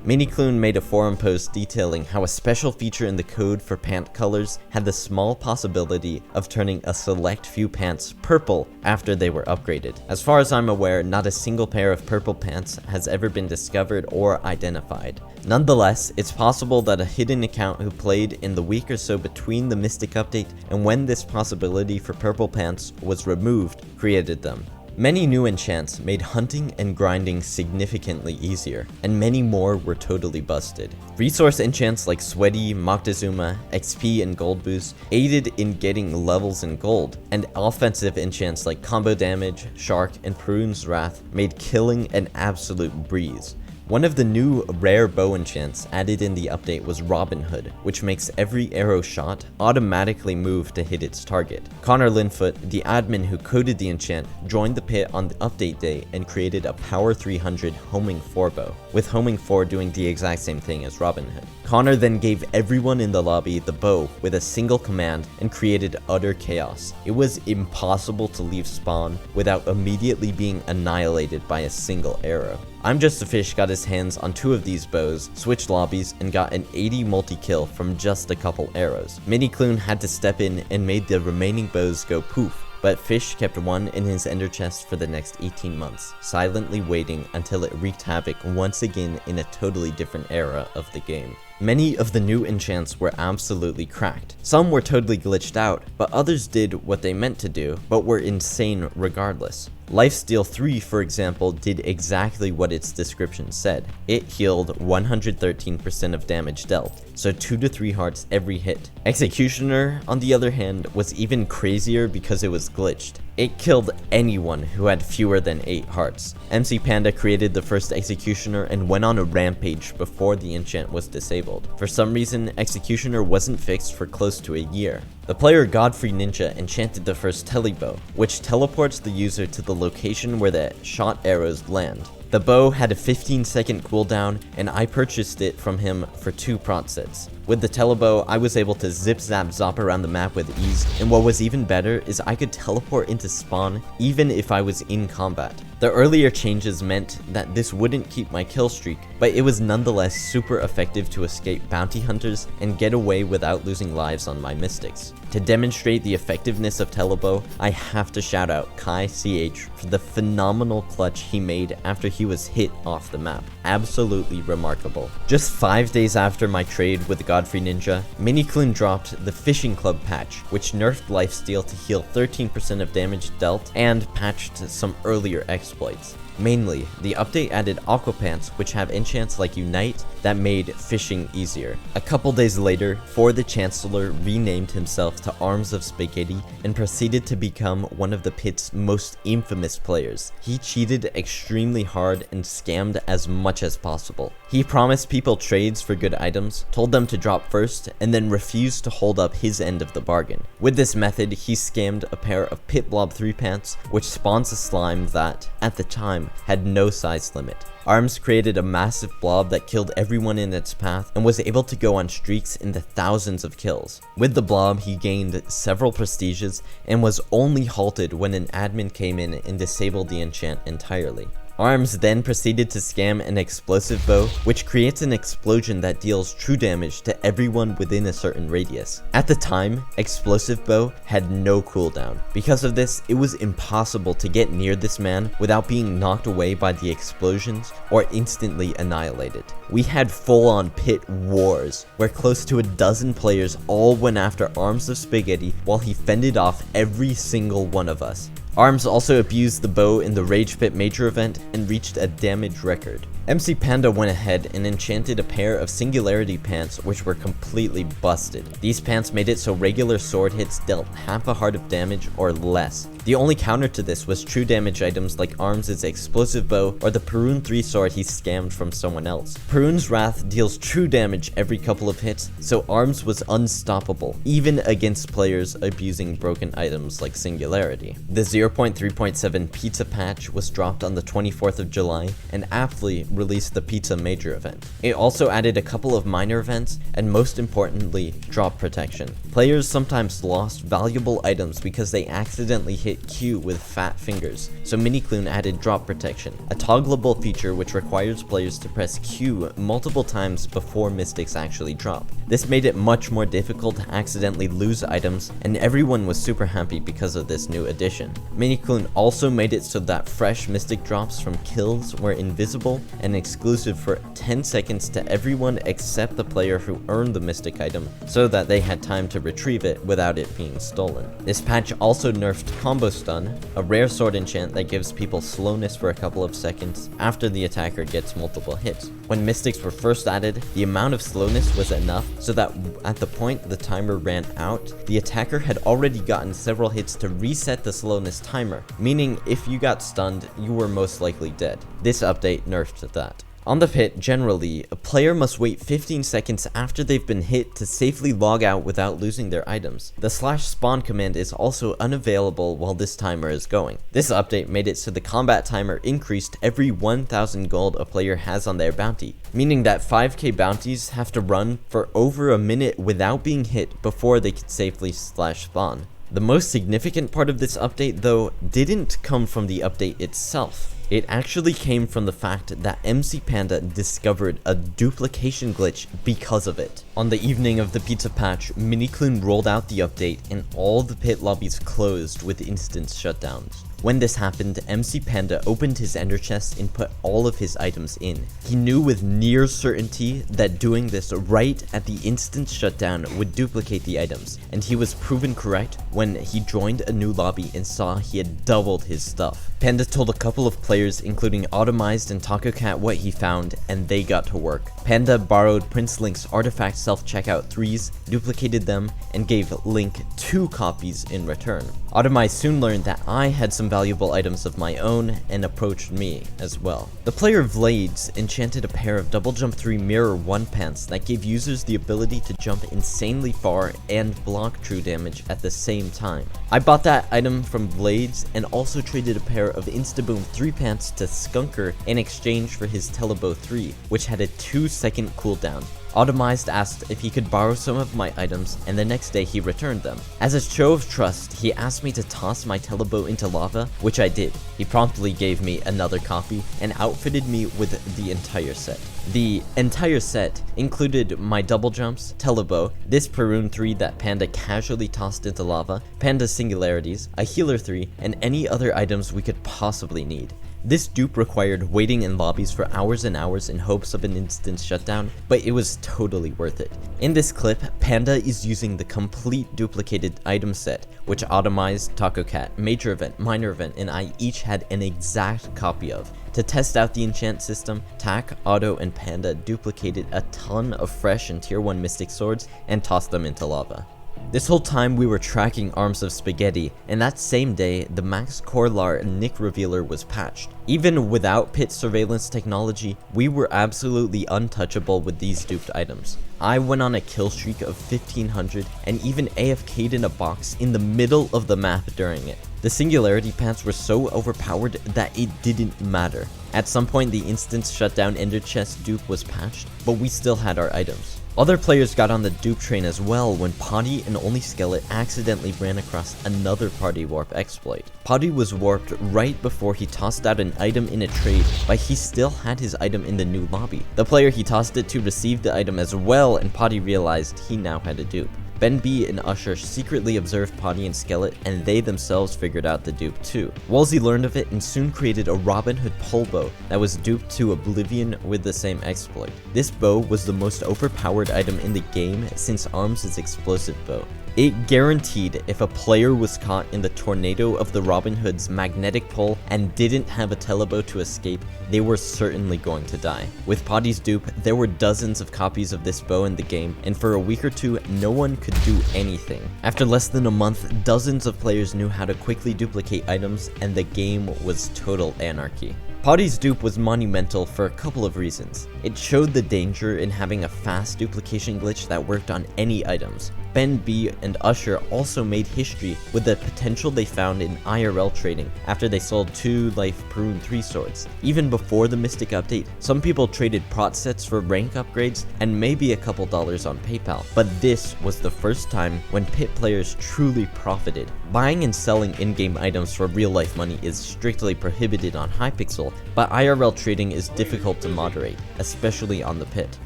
Minikloon made a forum post detailing how a special feature in the code for pant colors had the small possibility of turning a select few pants purple after they were upgraded. As far as I'm aware, not a single pair of purple pants has ever been discovered or identified. Nonetheless, it's possible that a hidden account who played in the week or so between the Mystic update and when this possibility for purple pants was removed, created them. Many new enchants made hunting and grinding significantly easier, and many more were totally busted. Resource enchants like Sweaty, Moctezuma, XP, and Gold Boost aided in getting levels in gold, and offensive enchants like Combo Damage, Shark, and Prune's Wrath made killing an absolute breeze. One of the new rare bow enchants added in the update was Robin Hood, which makes every arrow shot automatically move to hit its target. Connor Linfoot, the admin who coded the enchant, joined the pit on the update day and created a Power 300 Homing 4 bow, with Homing 4 doing the exact same thing as Robin Hood. Connor then gave everyone in the lobby the bow with a single command and created utter chaos. It was impossible to leave spawn without immediately being annihilated by a single arrow. I'm Just a Fish got his hands on 2 of these bows, switched lobbies, and got an 80 multi-kill from just a couple arrows. Minikloon had to step in and made the remaining bows go poof, but Fish kept one in his ender chest for the next 18 months, silently waiting until it wreaked havoc once again in a totally different era of the game. Many of the new enchants were absolutely cracked. Some were totally glitched out, but others did what they meant to do, but were insane regardless. Lifesteal 3, for example, did exactly what its description said. It healed 113% of damage dealt, so 2 to 3 hearts every hit. Executioner, on the other hand, was even crazier because it was glitched. It killed anyone who had fewer than 8 hearts. MC Panda created the first Executioner and went on a rampage before the enchant was disabled. For some reason, Executioner wasn't fixed for close to a year. The player Godfrey Ninja enchanted the first Telebow, which teleports the user to the location where the shot arrows land. The bow had a 15-second cooldown, and I purchased it from him for 2 prot sets. With the Telebow, I was able to zip zap zop around the map with ease, and what was even better is I could teleport into spawn even if I was in combat. The earlier changes meant that this wouldn't keep my kill streak, but it was nonetheless super effective to escape bounty hunters and get away without losing lives on my mystics. To demonstrate the effectiveness of Telebow, I have to shout out Kai CH for the phenomenal clutch he made after he was hit off the map. Absolutely remarkable. Just 5 days after my trade with Godfrey Ninja, Minikloon dropped the Fishing Club patch, which nerfed lifesteal to heal 13% of damage dealt and patched some earlier exploits. Mainly, the update added aqua pants, which have enchants like Unite that made fishing easier. A couple days later, For the Chancellor renamed himself to Arms of Spaghetti and proceeded to become one of the pit's most infamous players. He cheated extremely hard and scammed as much as possible. He promised people trades for good items, told them to drop first, and then refused to hold up his end of the bargain. With this method, he scammed a pair of Pit Blob 3 pants, which spawns a slime that, at the time, had no size limit. Arms created a massive blob that killed everyone in its path and was able to go on streaks in the thousands of kills. With the blob, he gained several prestiges and was only halted when an admin came in and disabled the enchant entirely. Arms then proceeded to scam an explosive bow, which creates an explosion that deals true damage to everyone within a certain radius. At the time, explosive bow had no cooldown. Because of this, it was impossible to get near this man without being knocked away by the explosions or instantly annihilated. We had full-on pit wars, where close to a dozen players all went after Arms of Spaghetti while he fended off every single one of us. Arms also abused the bow in the Rage Pit Major event and reached a damage record. MC Panda went ahead and enchanted a pair of Singularity pants which were completely busted. These pants made it so regular sword hits dealt half a heart of damage or less. The only counter to this was true damage items like Arms' explosive bow or the Perun 3 sword he scammed from someone else. Perun's Wrath deals true damage every couple of hits, so Arms was unstoppable, even against players abusing broken items like Singularity. The 0.3.7 pizza patch was dropped on the 24th of July and aptly released the pizza major event. It also added a couple of minor events and most importantly, drop protection. Players sometimes lost valuable items because they accidentally hit Q with fat fingers, so Minikloon added drop protection, a toggleable feature which requires players to press Q multiple times before mystics actually drop. This made it much more difficult to accidentally lose items, and everyone was super happy because of this new addition. Minikloon also made it so that fresh mystic drops from kills were invisible and exclusive for 10 seconds to everyone except the player who earned the mystic item, so that they had time to retrieve it without it being stolen. This patch also nerfed Combo Stun, a rare sword enchant that gives people slowness for a couple of seconds after the attacker gets multiple hits. When mystics were first added, the amount of slowness was enough so that at the point the timer ran out, the attacker had already gotten several hits to reset the slowness timer, meaning if you got stunned, you were most likely dead. This update nerfed that. On the pit, generally, a player must wait 15 seconds after they've been hit to safely log out without losing their items. The /spawn command is also unavailable while this timer is going. This update made it so the combat timer increased every 1,000 gold a player has on their bounty, meaning that 5k bounties have to run for over a minute without being hit before they can safely /spawn. The most significant part of this update, though, didn't come from the update itself. It actually came from the fact that MC Panda discovered a duplication glitch because of it. On the evening of the pizza patch, Minikloon rolled out the update and all the pit lobbies closed with instant shutdowns. When this happened, MC Panda opened his ender chest and put all of his items in. He knew with near certainty that doing this right at the instant shutdown would duplicate the items, and he was proven correct when he joined a new lobby and saw he had doubled his stuff. Panda told a couple of players, including Automized and Taco Cat, what he found, and they got to work. Panda borrowed Prince Link's artifact self-checkout 3s, duplicated them, and gave Link 2 copies in return. Automized soon learned that I had some valuable items of my own and approached me as well. The player Vlades enchanted a pair of Double Jump 3 Mirror 1 pants that gave users the ability to jump insanely far and block true damage at the same time. I bought that item from Vlades and also traded a pair of Instaboom 3 pants to Skunker in exchange for his Telebo 3, which had a 2-second cooldown. Automized asked if he could borrow some of my items, and the next day he returned them. As a show of trust, he asked me to toss my Telebo into lava, which I did. He promptly gave me another copy and outfitted me with the entire set. The entire set included my double jumps, Telebo, this Perun 3 that Panda casually tossed into lava, Panda's Singularities, a Healer 3, and any other items we could possibly need. This dupe required waiting in lobbies for hours and hours in hopes of an instant shutdown, but it was totally worth it. In this clip, Panda is using the complete duplicated item set, which Automized, Taco Cat, Major Event, Minor Event, and I each had an exact copy of. To test out the enchant system, Tak, Auto, and Panda duplicated a ton of fresh and tier 1 Mystic Swords and tossed them into lava. This whole time we were tracking Arms of Spaghetti, and that same day, the Max Corlar Nick Revealer was patched. Even without pit surveillance technology, we were absolutely untouchable with these duped items. I went on a kill streak of 1500 and even AFK'd in a box in the middle of the map during it. The Singularity Pants were so overpowered that it didn't matter. At some point the instant shutdown Ender Chest dupe was patched, but we still had our items. Other players got on the dupe train as well when Potty and Only Skillet accidentally ran across another party warp exploit. Potty was warped right before he tossed out an item in a trade, but he still had his item in the new lobby. The player he tossed it to received the item as well, and Potty realized he now had a dupe. Ben B and Usher secretly observed Potty and Skillet, and they themselves figured out the dupe too. Wolsey learned of it and soon created a Robin Hood pole bow that was duped to Oblivion with the same exploit. This bow was the most overpowered item in the game since Arms' explosive bow. It guaranteed if a player was caught in the tornado of the Robin Hood's magnetic pole and didn't have a telebow to escape, they were certainly going to die. With Potty's dupe, there were dozens of copies of this bow in the game, and for a week or two, no one could do anything. After less than a month, dozens of players knew how to quickly duplicate items, and the game was total anarchy. Potty's dupe was monumental for a couple of reasons. It showed the danger in having a fast duplication glitch that worked on any items. Ben B and Usher also made history with the potential they found in IRL trading after they sold 2 life Perun 3 swords. Even before the Mystic update, some people traded prot sets for rank upgrades and maybe a couple dollars on PayPal, but this was the first time when pit players truly profited. Buying and selling in-game items for real-life money is strictly prohibited on Hypixel, but IRL trading is difficult to moderate, especially on the pit.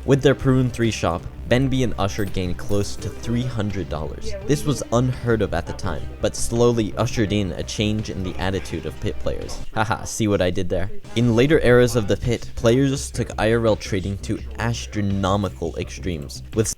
With their Perun 3 shop, Ben B and Usher gained close to $300. This was unheard of at the time, but slowly ushered in a change in the attitude of pit players. Haha, see what I did there? In later eras of the pit, players took IRL trading to astronomical extremes, with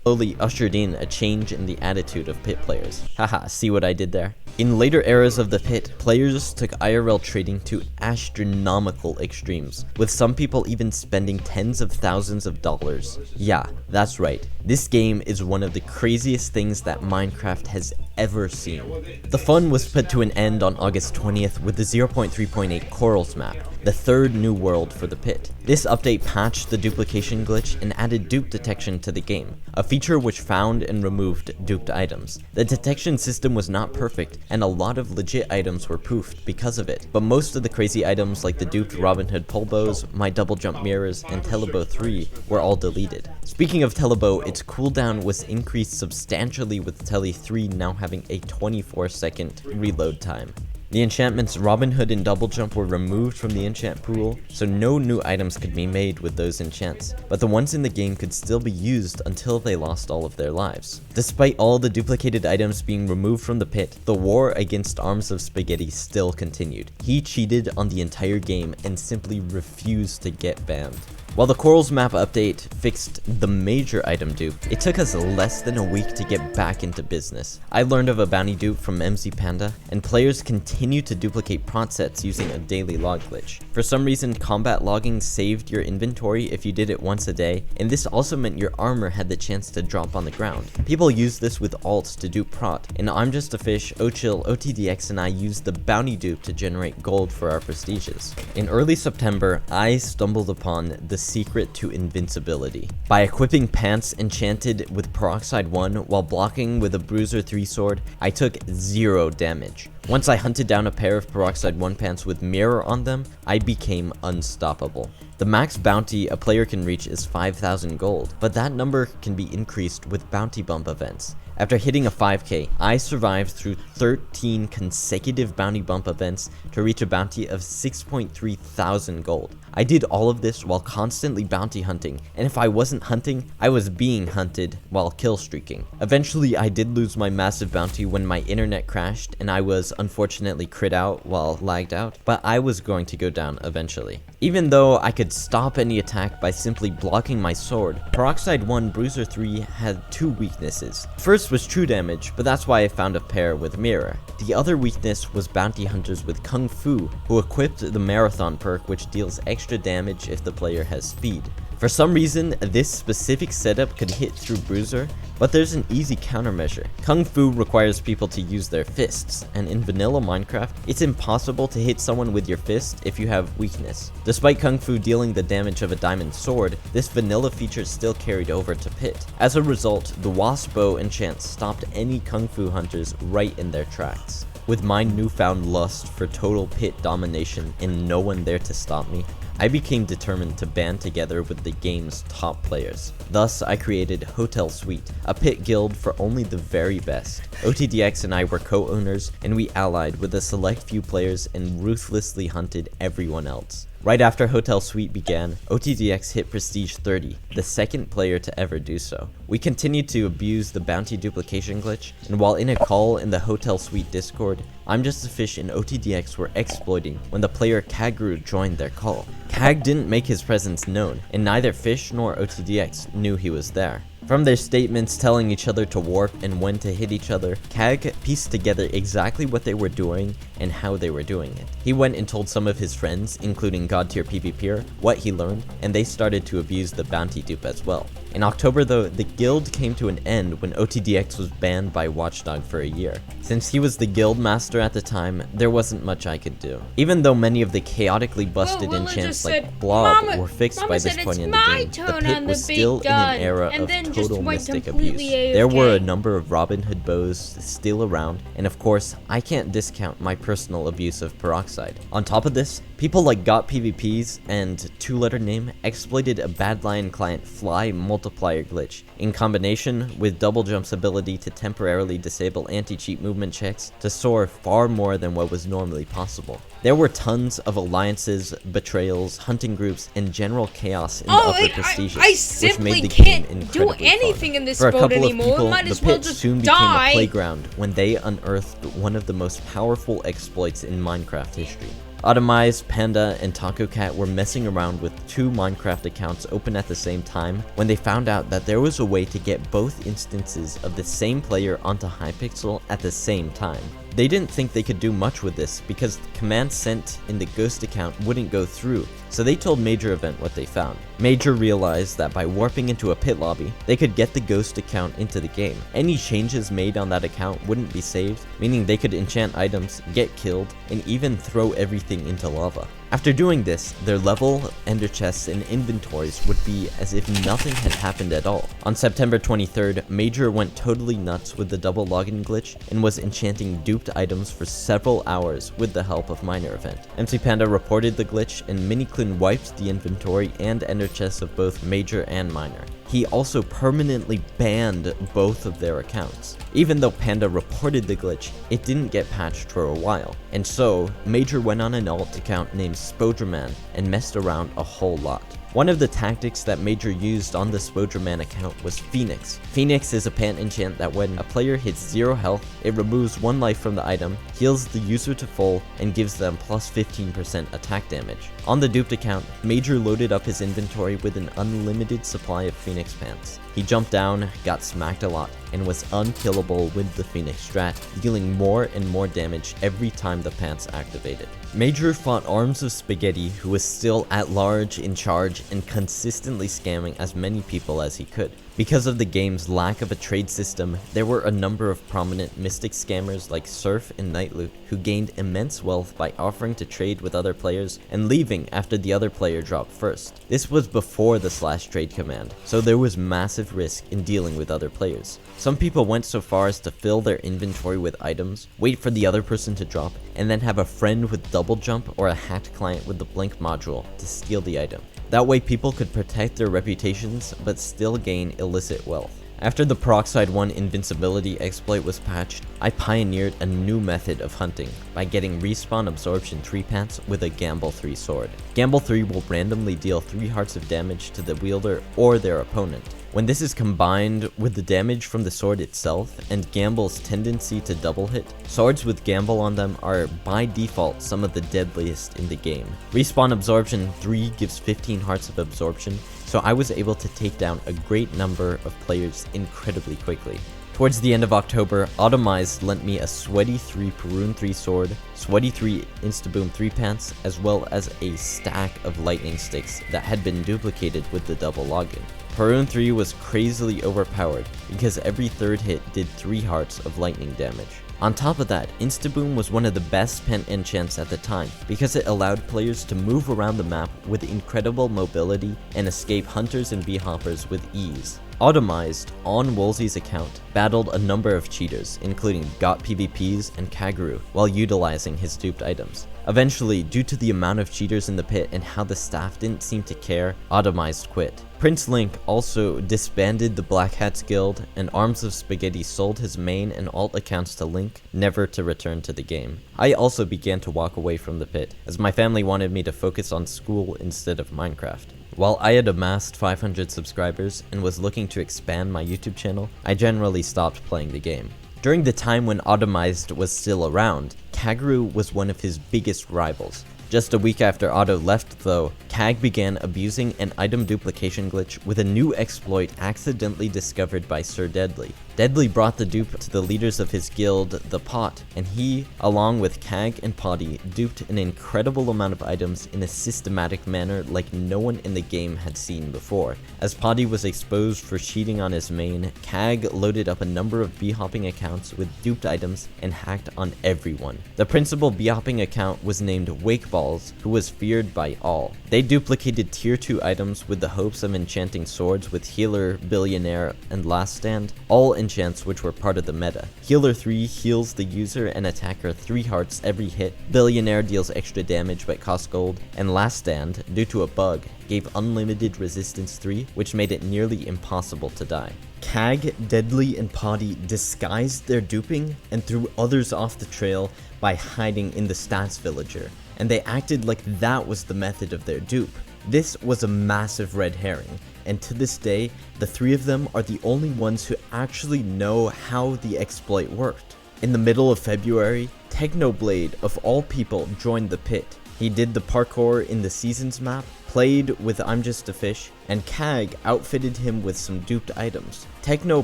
slowly ushered in a change in the attitude of pit players. Haha, see what I did there? In later eras of the pit, players took IRL trading to astronomical extremes, with some people even spending tens of thousands of dollars. Yeah, that's right. This game is one of the craziest things that Minecraft has ever seen. The fun was put to an end on August 20th with the 0.3.8 Corals map, the third new world for the pit. This update patched the duplication glitch and added dupe detection to the game, a feature which found and removed duped items. The detection system was not perfect, and a lot of legit items were poofed because of it, but most of the crazy items like the duped Robin Hood pole bows, my double jump mirrors, and Telebow 3 were all deleted. Speaking of Telebow, its cooldown was increased substantially with Tele 3 now having a 24-second reload time. The enchantments Robin Hood and Double Jump were removed from the enchant pool, so no new items could be made with those enchants, but the ones in the game could still be used until they lost all of their lives. Despite all the duplicated items being removed from the pit, the war against Arms of Spaghetti still continued. He cheated on the entire game and simply refused to get banned. While the Corals map update fixed the major item dupe, it took us less than a week to get back into business. I learned of a bounty dupe from MZ Panda, and players continued to duplicate prot sets using a daily log glitch. For some reason, combat logging saved your inventory if you did it once a day, and this also meant your armor had the chance to drop on the ground. People used this with alts to dupe prot, and I'm Just a Fish, Ochill, OTDX, and I used the bounty dupe to generate gold for our prestiges. In early September, I stumbled upon the secret to invincibility. By equipping pants enchanted with Peroxide 1 while blocking with a Bruiser 3 sword, I took 0 damage. Once I hunted down a pair of Peroxide 1 pants with mirror on them, I became unstoppable. The max bounty a player can reach is 5,000 gold, but that number can be increased with bounty bump events. After hitting a 5k, I survived through 13 consecutive bounty bump events to reach a bounty of 6.3 thousand gold. I did all of this while constantly bounty hunting, and if I wasn't hunting, I was being hunted while kill streaking. Eventually, I did lose my massive bounty when my internet crashed and I was unfortunately crit out while lagged out, but I was going to go down eventually. Even though I could stop any attack by simply blocking my sword, Peroxide 1 Bruiser 3 had two weaknesses. First was true damage, but that's why I found a pair with Mirror. The other weakness was bounty hunters with Kung Fu, who equipped the Marathon perk, which deals extra damage if the player has speed. For some reason, this specific setup could hit through Bruiser, but there's an easy countermeasure. Kung Fu requires people to use their fists, and in vanilla Minecraft, it's impossible to hit someone with your fist if you have weakness. Despite Kung Fu dealing the damage of a diamond sword, this vanilla feature still carried over to Pit. As a result, the Wasp Bow enchant stopped any Kung Fu hunters right in their tracks. With my newfound lust for total Pit domination and no one there to stop me, I became determined to band together with the game's top players. Thus, I created Hotel Suite, a Pit guild for only the very best. OTDX and I were co-owners, and we allied with a select few players and ruthlessly hunted everyone else. Right after Hotel Suite began, OTDX hit Prestige 30, the second player to ever do so. We continued to abuse the bounty duplication glitch, and while in a call in the Hotel Suite Discord, I'm Just a Fish and OTDX were exploiting when the player Kagru joined their call. Kag didn't make his presence known, and neither Fish nor OTDX knew he was there. From their statements telling each other to warp and when to hit each other, Kag pieced together exactly what they were doing and how they were doing it. He went and told some of his friends, including God tier PvPer, what he learned, and they started to abuse the bounty dupe as well. In October though, the guild came to an end when OTDX was banned by Watchdog for a year. Since he was the guild master at the time, there wasn't much I could do. Even though many of the chaotically busted enchants like Blob were fixed by this point in the game, the Pit was still in an era of total mystic abuse. There were a number of Robin Hood bows still around, and of course, I can't discount my personal abuse of Peroxide. On top of this, people like Got PvPs and two-letter name exploited a Bad Lion client fly multiplier glitch in combination with Double Jump's ability to temporarily disable anti-cheat movement checks to soar far more than what was normally possible. There were tons of alliances, betrayals, hunting groups, and general chaos in the upper prestiges, which made the game incredibly do anything fun. in this For a boat couple anymore. of people, Might the as well Pit just soon became die. a playground when they unearthed one of the most powerful exploits in Minecraft history. Automize, Panda, and Taco Cat were messing around with two Minecraft accounts open at the same time when they found out that there was a way to get both instances of the same player onto Hypixel at the same time. They didn't think they could do much with this because the command sent in the ghost account wouldn't go through, so they told Major Event what they found. Major realized that by warping into a pit lobby, they could get the ghost account into the game. Any changes made on that account wouldn't be saved, meaning they could enchant items, get killed, and even throw everything into lava. After doing this, their level, ender chests, and inventories would be as if nothing had happened at all. On September 23rd, Major went totally nuts with the double login glitch and was enchanting duped items for several hours with the help of Minor Event. MC Panda reported the glitch and Miniclin wiped the inventory and ender chests of both Major and Minor. He also permanently banned both of their accounts. Even though Panda reported the glitch, it didn't get patched for a while, and so Major went on an alt account named Spoderman and messed around a whole lot. One of the tactics that Major used on the Spoderman account was Phoenix. Phoenix is a pant enchant that when a player hits 0 health, it removes 1 life from the item, heals the user to full, and gives them plus 15% attack damage. On the duped account, Major loaded up his inventory with an unlimited supply of Phoenix pants. He jumped down, got smacked a lot, and was unkillable with the Phoenix strat, dealing more and more damage every time the pants activated. Major fought Arms of Spaghetti, who was still at large, in charge, and consistently scamming as many people as he could. Because of the game's lack of a trade system, there were a number of prominent Mystic scammers like Surf and Nightloot who gained immense wealth by offering to trade with other players and leaving after the other player dropped first. This was before the /trade command, so there was massive risk in dealing with other players. Some people went so far as to fill their inventory with items, wait for the other person to drop, and then have a friend with double jump or a hacked client with the blink module to steal the item. That way people could protect their reputations but still gain illicit wealth. After the Peroxide 1 invincibility exploit was patched, I pioneered a new method of hunting by getting respawn absorption 3 pants with a Gamble 3 sword. Gamble 3 will randomly deal 3 hearts of damage to the wielder or their opponent. When this is combined with the damage from the sword itself and Gamble's tendency to double hit, swords with Gamble on them are by default some of the deadliest in the game. Respawn absorption 3 gives 15 hearts of absorption, so I was able to take down a great number of players incredibly quickly. Towards the end of October, Automized lent me a Sweaty 3 Parun 3 sword, Sweaty 3 Instaboom 3 pants, as well as a stack of lightning sticks that had been duplicated with the double login. Parun 3 was crazily overpowered because every third hit did 3 hearts of lightning damage. On top of that, Instaboom was one of the best pent enchants at the time because it allowed players to move around the map with incredible mobility and escape hunters and bee-hoppers with ease. Automized, on Woolsey's account, battled a number of cheaters, including Got PvPs and Kaguru, while utilizing his duped items. Eventually, due to the amount of cheaters in the pit and how the staff didn't seem to care, Automized quit. Prince Link also disbanded the Black Hats Guild, and Arms of Spaghetti sold his main and alt accounts to Link, never to return to the game. I also began to walk away from the pit, as my family wanted me to focus on school instead of Minecraft. While I had amassed 500 subscribers and was looking to expand my YouTube channel, I generally stopped playing the game. During the time when Automized was still around, Kaguru was one of his biggest rivals. Just a week after Otto left though, Kag began abusing an item duplication glitch with a new exploit accidentally discovered by Sir Deadly. Deadly brought the dupe to the leaders of his guild, the Pot, and he, along with Kag and Potty, duped an incredible amount of items in a systematic manner like no one in the game had seen before. As Potty was exposed for cheating on his main, Kag loaded up a number of bee-hopping accounts with duped items and hacked on everyone. The principal bee-hopping account was named Wakeballs, who was feared by all. They duplicated tier 2 items with the hopes of enchanting swords with Healer, Billionaire, and Last Stand, all enchants which were part of the meta. Healer 3 heals the user and attacker 3 hearts every hit, Billionaire deals extra damage but costs gold, and Last Stand, due to a bug, gave unlimited resistance 3, which made it nearly impossible to die. Kag, Deadly, and Potty disguised their duping and threw others off the trail by hiding in the stats villager, and they acted like that was the method of their dupe. This was a massive red herring, and to this day, the 3 of them are the only ones who actually know how the exploit worked. In the middle of February, Technoblade, of all people, joined the pit. He did the parkour in the Seasons map, played with I'm Just a Fish, and Kag outfitted him with some duped items. Techno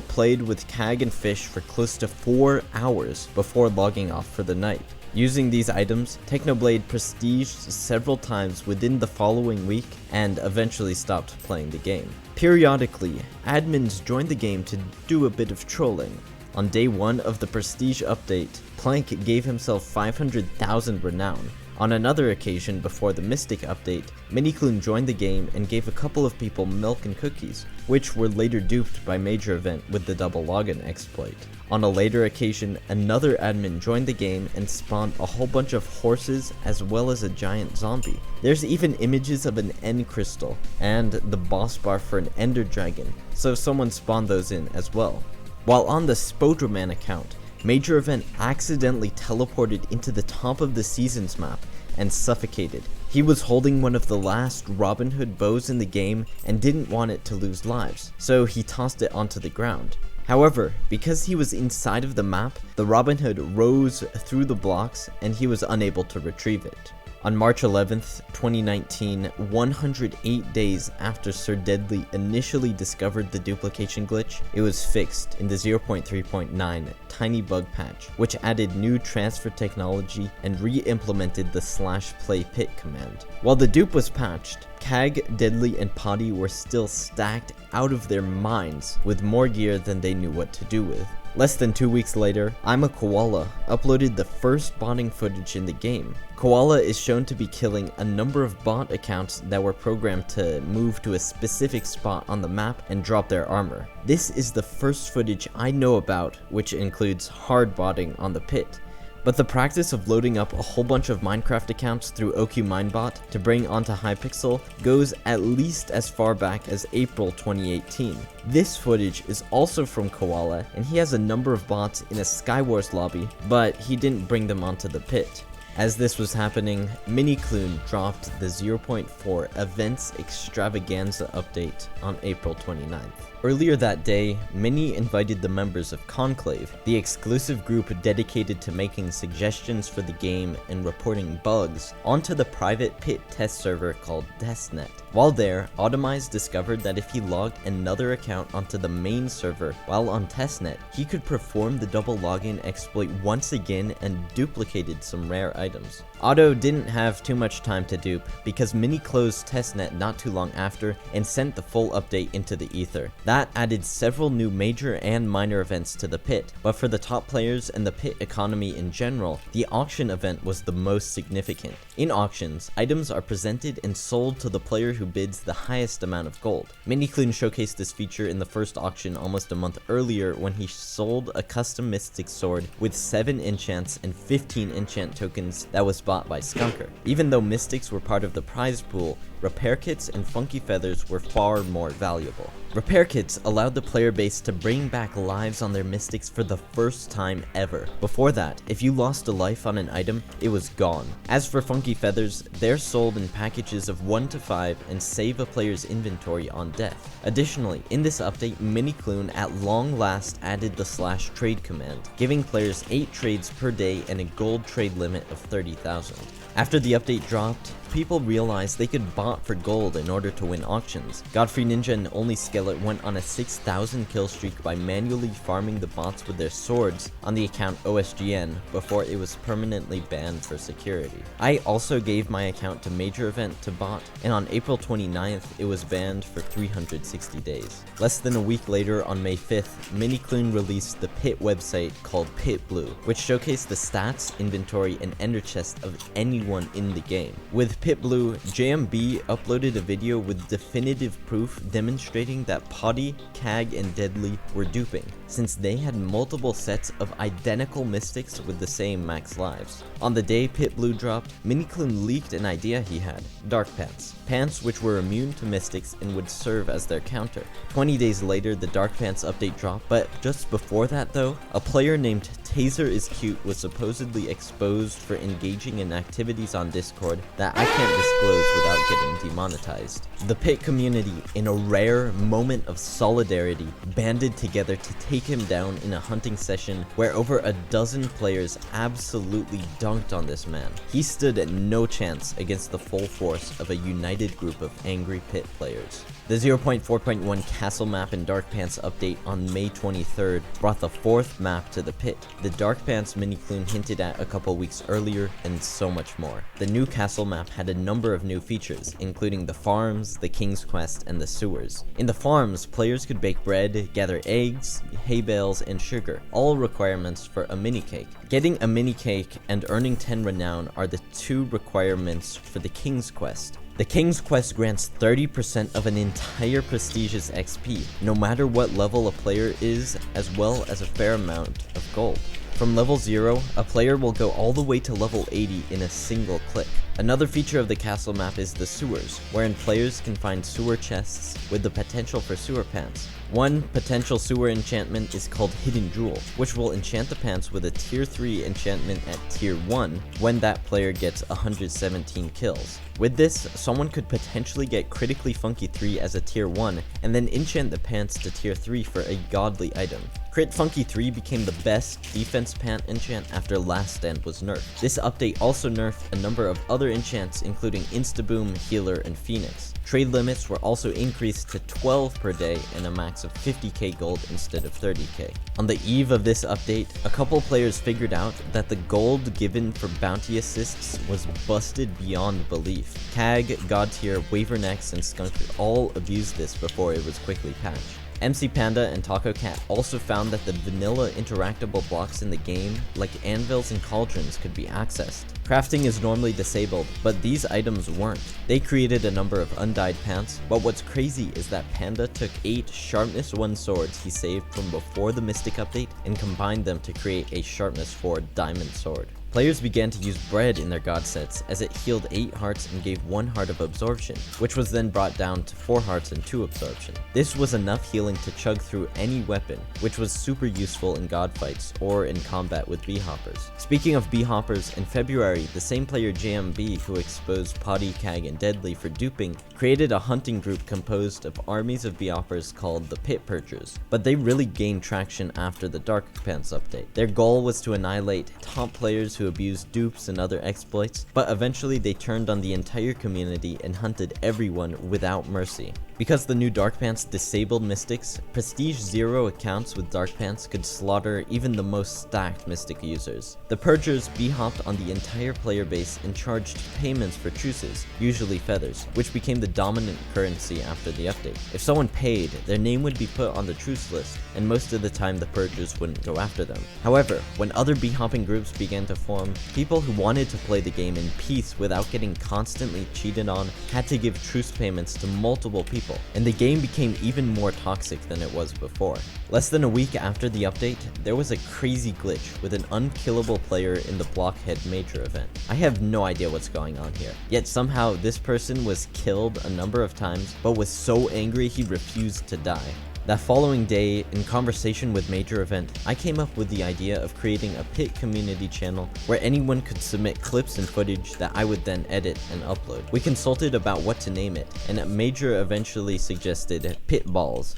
played with Kag and Fish for close to 4 hours before logging off for the night. Using these items, Technoblade prestiged several times within the following week and eventually stopped playing the game. Periodically, admins joined the game to do a bit of trolling. On day 1 of the Prestige update, Plank gave himself 500,000 renown. On another occasion before the Mystic update, Minikloon joined the game and gave a couple of people milk and cookies, which were later duped by Major Event with the double login exploit. On a later occasion, another admin joined the game and spawned a whole bunch of horses as well as a giant zombie. There's even images of an End Crystal and the boss bar for an Ender Dragon, so someone spawned those in as well. While on the Spoderman account, Major Event accidentally teleported into the top of the Seasons map and suffocated. He was holding one of the last Robin Hood bows in the game and didn't want it to lose lives, so he tossed it onto the ground. However, because he was inside of the map, the Robin Hood rose through the blocks and he was unable to retrieve it. On March 11th, 2019, 108 days after Sir Deadly initially discovered the duplication glitch, it was fixed in the 0.3.9 tiny bug patch, which added new transfer technology and re-implemented the /play pit command. While the dupe was patched, Kag, Deadly, and Potty were still stacked out of their minds with more gear than they knew what to do with. Less than 2 weeks later, I'm a Koala uploaded the first botting footage in the game. Koala is shown to be killing a number of bot accounts that were programmed to move to a specific spot on the map and drop their armor. This is the first footage I know about which includes hard botting on the pit. But the practice of loading up a whole bunch of Minecraft accounts through OQ Minebot to bring onto Hypixel goes at least as far back as April 2018. This footage is also from Koala, and he has a number of bots in a Skywars lobby, but he didn't bring them onto the pit. As this was happening, Minikloon dropped the 0.4 Events Extravaganza update on April 29th. Earlier that day, Mini invited the members of Conclave, the exclusive group dedicated to making suggestions for the game and reporting bugs, onto the private pit test server called Testnet. While there, Automize discovered that if he logged another account onto the main server while on Testnet, he could perform the double login exploit once again and duplicated some rare items. Otto didn't have too much time to dupe, because Mini closed Testnet not too long after and sent the full update into the ether. That added several new major and minor events to the pit, but for the top players and the pit economy in general, the auction event was the most significant. In auctions, items are presented and sold to the player who bids the highest amount of gold. Minikloon showcased this feature in the first auction almost a month earlier when he sold a custom Mystic sword with 7 enchants and 15 enchant tokens that was bought by Skunker. Even though Mystics were part of the prize pool, repair kits and funky feathers were far more valuable. Repair kits allowed the player base to bring back lives on their Mystics for the first time ever. Before that, if you lost a life on an item, it was gone. As for funky feathers, they're sold in packages of 1 to 5 and save a player's inventory on death. Additionally, in this update, Minikloon at long last added the /trade command, giving players 8 trades per day and a gold trade limit of 30,000. After the update dropped, people realized they could bot for gold in order to win auctions. Godfrey Ninja and Only Skillet went on a 6,000 kill streak by manually farming the bots with their swords on the account OSGN before it was permanently banned for security. I also gave my account to Major Event to bot, and on April 29th it was banned for 360 days. Less than a week later, on May 5th, Minikloon released the Pit website called Pit Blue, which showcased the stats, inventory, and ender chest of anyone in the game. With Pit Blue, JMB uploaded a video with definitive proof demonstrating that Potty, Cag, and Deadly were duping, since they had multiple sets of identical Mystics with the same max lives. On the day Pit Blue dropped, Minikloon leaked an idea he had: Dark Pants. Pants which were immune to Mystics and would serve as their counter. 20 days later, the Dark Pants update dropped, but just before that though, a player named Taser is Cute was supposedly exposed for engaging in activities on Discord that I can't disclose without getting demonetized. The Pit community, in a rare moment of solidarity, banded together to take him down in a hunting session where over a dozen players absolutely dunked on this man. He stood at no chance against the full force of a united group of angry Pit players. The 0.4.1 Castle Map and Dark Pants update on May 23rd brought the 4th map to the Pit, the Dark Pants Minikloon hinted at a couple weeks earlier, and so much more. The new Castle Map had a number of new features, including the farms, the King's Quest, and the sewers. In the farms, players could bake bread, gather eggs, hay bales, and sugar, all requirements for a mini cake. Getting a mini cake and earning 10 renown are the 2 requirements for the King's Quest. The King's Quest grants 30% of an entire prestigious XP, no matter what level a player is, as well as a fair amount of gold. From level 0, a player will go all the way to level 80 in a single click. Another feature of the castle map is the sewers, wherein players can find sewer chests with the potential for sewer pants. One potential sewer enchantment is called Hidden Jewel, which will enchant the pants with a tier 3 enchantment at tier 1 when that player gets 117 kills. With this, someone could potentially get Critically Funky 3 as a tier 1 and then enchant the pants to tier 3 for a godly item. Crit Funky 3 became the best defense pant enchant after Last Stand was nerfed. This update also nerfed a number of other enchants including Instaboom, Healer, and Phoenix. Trade limits were also increased to 12 per day and a max of 50k gold instead of 30k. On the eve of this update, a couple players figured out that the gold given for bounty assists was busted beyond belief. Cag, Godtier, Wavernex, and Skunk all abused this before it was quickly patched. MC Panda and Taco Cat also found that the vanilla interactable blocks in the game, like anvils and cauldrons, could be accessed. Crafting is normally disabled, but these items weren't. They created a number of undyed pants, but what's crazy is that Panda took 8 Sharpness 1 swords he saved from before the Mystic update and combined them to create a Sharpness 4 diamond sword. Players began to use bread in their god sets as it healed 8 hearts and gave 1 heart of absorption, which was then brought down to 4 hearts and 2 absorption. This was enough healing to chug through any weapon, which was super useful in god fights or in combat with bee-hoppers. Speaking of bee-hoppers, in February, the same player JMB who exposed Potty, Kag, and Deadly for duping created a hunting group composed of armies of bee-hoppers called the Pit Purgers, but they really gained traction after the Dark Pants update. Their goal was to annihilate top players who abused dupes and other exploits, but eventually they turned on the entire community and hunted everyone without mercy. Because the new Dark Pants disabled Mystics, Prestige 0 accounts with Dark Pants could slaughter even the most stacked Mystic users. The Purgers bee-hopped on the entire player base and charged payments for truces, usually feathers, which became the dominant currency after the update. If someone paid, their name would be put on the truce list, and most of the time the Purgers wouldn't go after them. However, when other bee-hopping groups began to form, people who wanted to play the game in peace without getting constantly cheated on had to give truce payments to multiple people, and the game became even more toxic than it was before. Less than a week after the update, there was a crazy glitch with an unkillable player in the Blockhead Major event. I have no idea what's going on here, yet somehow this person was killed a number of times, but was so angry he refused to die. That following day, in conversation with Major Event, I came up with the idea of creating a Pit community channel where anyone could submit clips and footage that I would then edit and upload. We consulted about what to name it, and Major eventually suggested Pit Balls.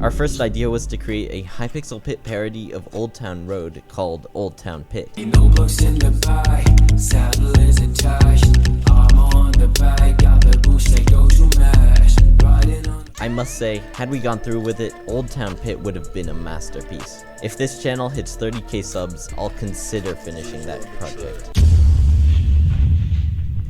Our first idea was to create a Hypixel Pit parody of Old Town Road called Old Town Pit. No books in the bag, saddle is attached. I'm on the bag, got the boost, they go to mash. Riding on. I must say, had we gone through with it, Old Town Pit would have been a masterpiece. If this channel hits 30k subs, I'll consider finishing that project.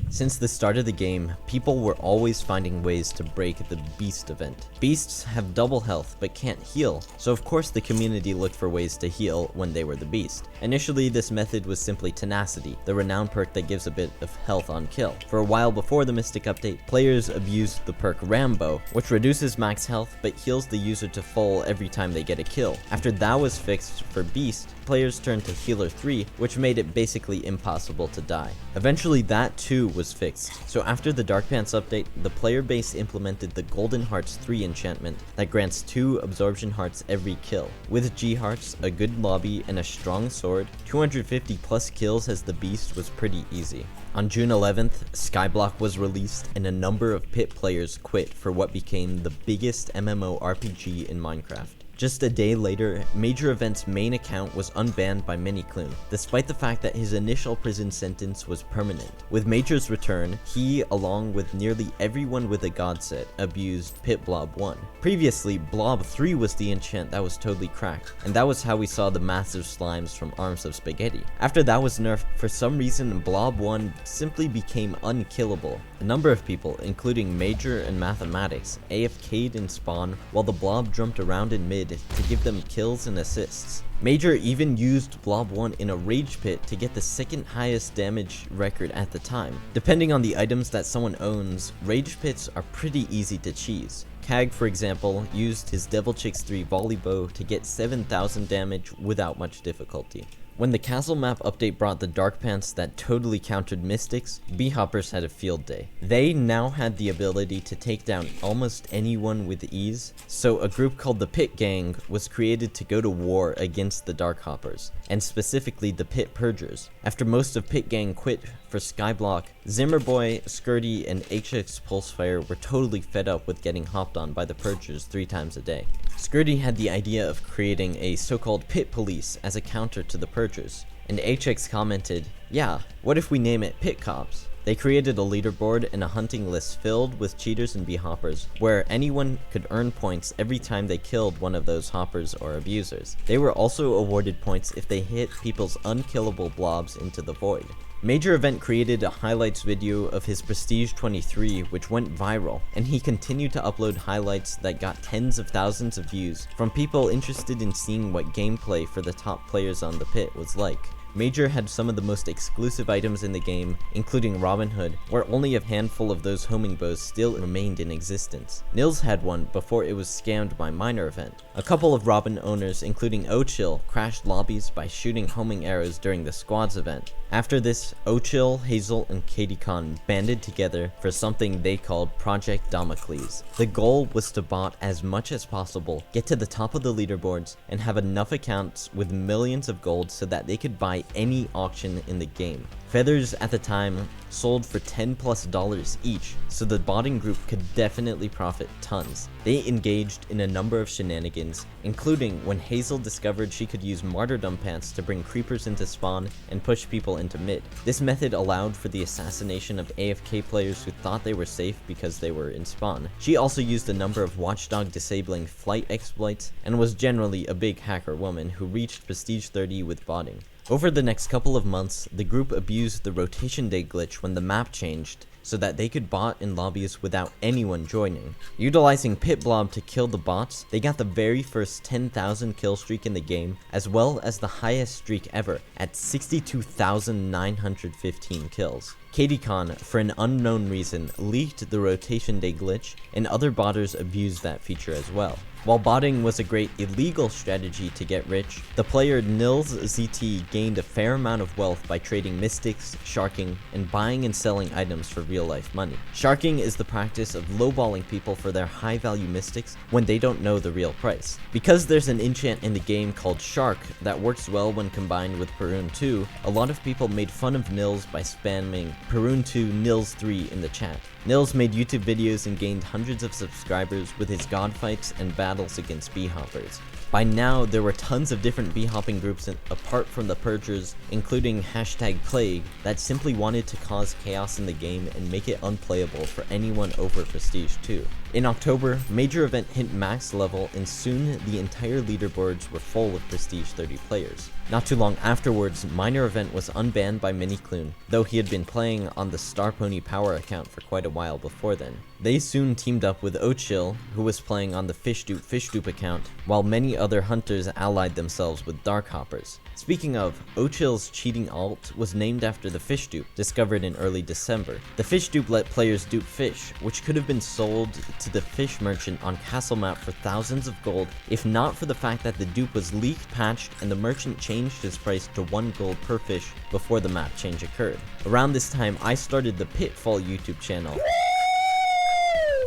Since the start of the game, people were always finding ways to break the Beast event. Beasts have double health but can't heal, so of course the community looked for ways to heal when they were the Beast. Initially, this method was simply Tenacity, the renowned perk that gives a bit of health on kill. For a while before the Mystic update, players abused the perk Rambo, which reduces max health but heals the user to full every time they get a kill. After that was fixed for Beast, players turned to Healer 3, which made it basically impossible to die. Eventually that too was fixed, so after the Dark Pants update, the player base implemented the Golden Hearts 3 enchantment that grants 2 absorption hearts every kill. With G hearts, a good lobby, and a strong sword, 250 plus kills as the Beast was pretty easy. On June 11th, Skyblock was released and a number of Pit players quit for what became the biggest MMORPG in Minecraft. Just a day later, Major Event's main account was unbanned by Minikloon, despite the fact that his initial prison sentence was permanent. With Major's return, he, along with nearly everyone with a god set, abused Pit Blob 1. Previously, Blob 3 was the enchant that was totally cracked, and that was how we saw the massive slimes from Arms of Spaghetti. After that was nerfed, for some reason Blob 1 simply became unkillable. A number of people, including Major and Mathematics, AFK'd in spawn while the blob jumped around in mid to give them kills and assists. Major even used Blob 1 in a Rage Pit to get the second highest damage record at the time. Depending on the items that someone owns, Rage Pits are pretty easy to cheese. Kag, for example, used his Devil Chicks 3 volley bow to get 7,000 damage without much difficulty. When the castle map update brought the Dark Pants that totally countered Mystics, bee-hoppers had a field day. They now had the ability to take down almost anyone with ease, so a group called the Pit Gang was created to go to war against the Dark Hoppers, and specifically the Pit Purgers. After most of Pit Gang quit for Skyblock, Zimmerboy, Skirty, and HX Pulsefire were totally fed up with getting hopped on by the Purgers 3 times a day. Skirty had the idea of creating a so-called Pit Police as a counter to the Purgers, and HX commented, "Yeah, what if we name it Pit Cops?" They created a leaderboard and a hunting list filled with cheaters and bee-hoppers, where anyone could earn points every time they killed one of those hoppers or abusers. They were also awarded points if they hit people's unkillable blobs into the void. Major Event created a highlights video of his Prestige 23 which went viral, and he continued to upload highlights that got tens of thousands of views from people interested in seeing what gameplay for the top players on the pit was like. Major had some of the most exclusive items in the game, including Robin Hood, where only a handful of those homing bows still remained in existence. Nils had one before it was scammed by Minor Event. A couple of Robin owners, including Ochill, crashed lobbies by shooting homing arrows during the squads event. After this, Ochill, Hazel, and KDCon banded together for something they called Project Damocles. The goal was to bot as much as possible, get to the top of the leaderboards, and have enough accounts with millions of gold so that they could buy any auction in the game. Feathers at the time sold for $10+ each, so the botting group could definitely profit tons. They engaged in a number of shenanigans, including when Hazel discovered she could use martyrdom pants to bring creepers into spawn and push people into mid. This method allowed for the assassination of AFK players who thought they were safe because they were in spawn. She also used a number of watchdog disabling flight exploits and was generally a big hacker woman who reached Prestige 30 with botting. Over the next couple of months, the group abused the rotation day glitch when the map changed so that they could bot in lobbies without anyone joining. Utilizing Pit Blob to kill the bots, they got the very first 10,000 kill streak in the game, as well as the highest streak ever at 62,915 kills. KDCon, for an unknown reason, leaked the rotation day glitch, and other botters abused that feature as well. While botting was a great illegal strategy to get rich, the player Nils ZT gained a fair amount of wealth by trading mystics, sharking, and buying and selling items for real-life money. Sharking is the practice of lowballing people for their high-value mystics when they don't know the real price. Because there's an enchant in the game called Shark that works well when combined with Perun 2, a lot of people made fun of Nils by spamming Perun 2 Nils 3 in the chat. Nils made YouTube videos and gained hundreds of subscribers with his god fights and battles against bee-hoppers. By now, there were tons of different bee-hopping groups apart from the Purgers, including #Plague, that simply wanted to cause chaos in the game and make it unplayable for anyone over Prestige 2. In October, Major Event hit max level, and soon the entire leaderboards were full of Prestige 30 players. Not too long afterwards, Minor Event was unbanned by Minikloon, though he had been playing on the Star Pony Power account for quite a while before then. They soon teamed up with Ochill, who was playing on the Fishdoop account, while many other hunters allied themselves with Dark Hoppers. Speaking of, Ochill's cheating alt was named after the Fishdoop, discovered in early December. The Fishdoop let players dupe fish, which could have been sold to the fish merchant on Castle Map for thousands of gold, if not for the fact that the dupe was leaked, patched, and the merchant changed his price to 1 gold per fish before the map change occurred. Around this time, I started the Pitfall YouTube channel.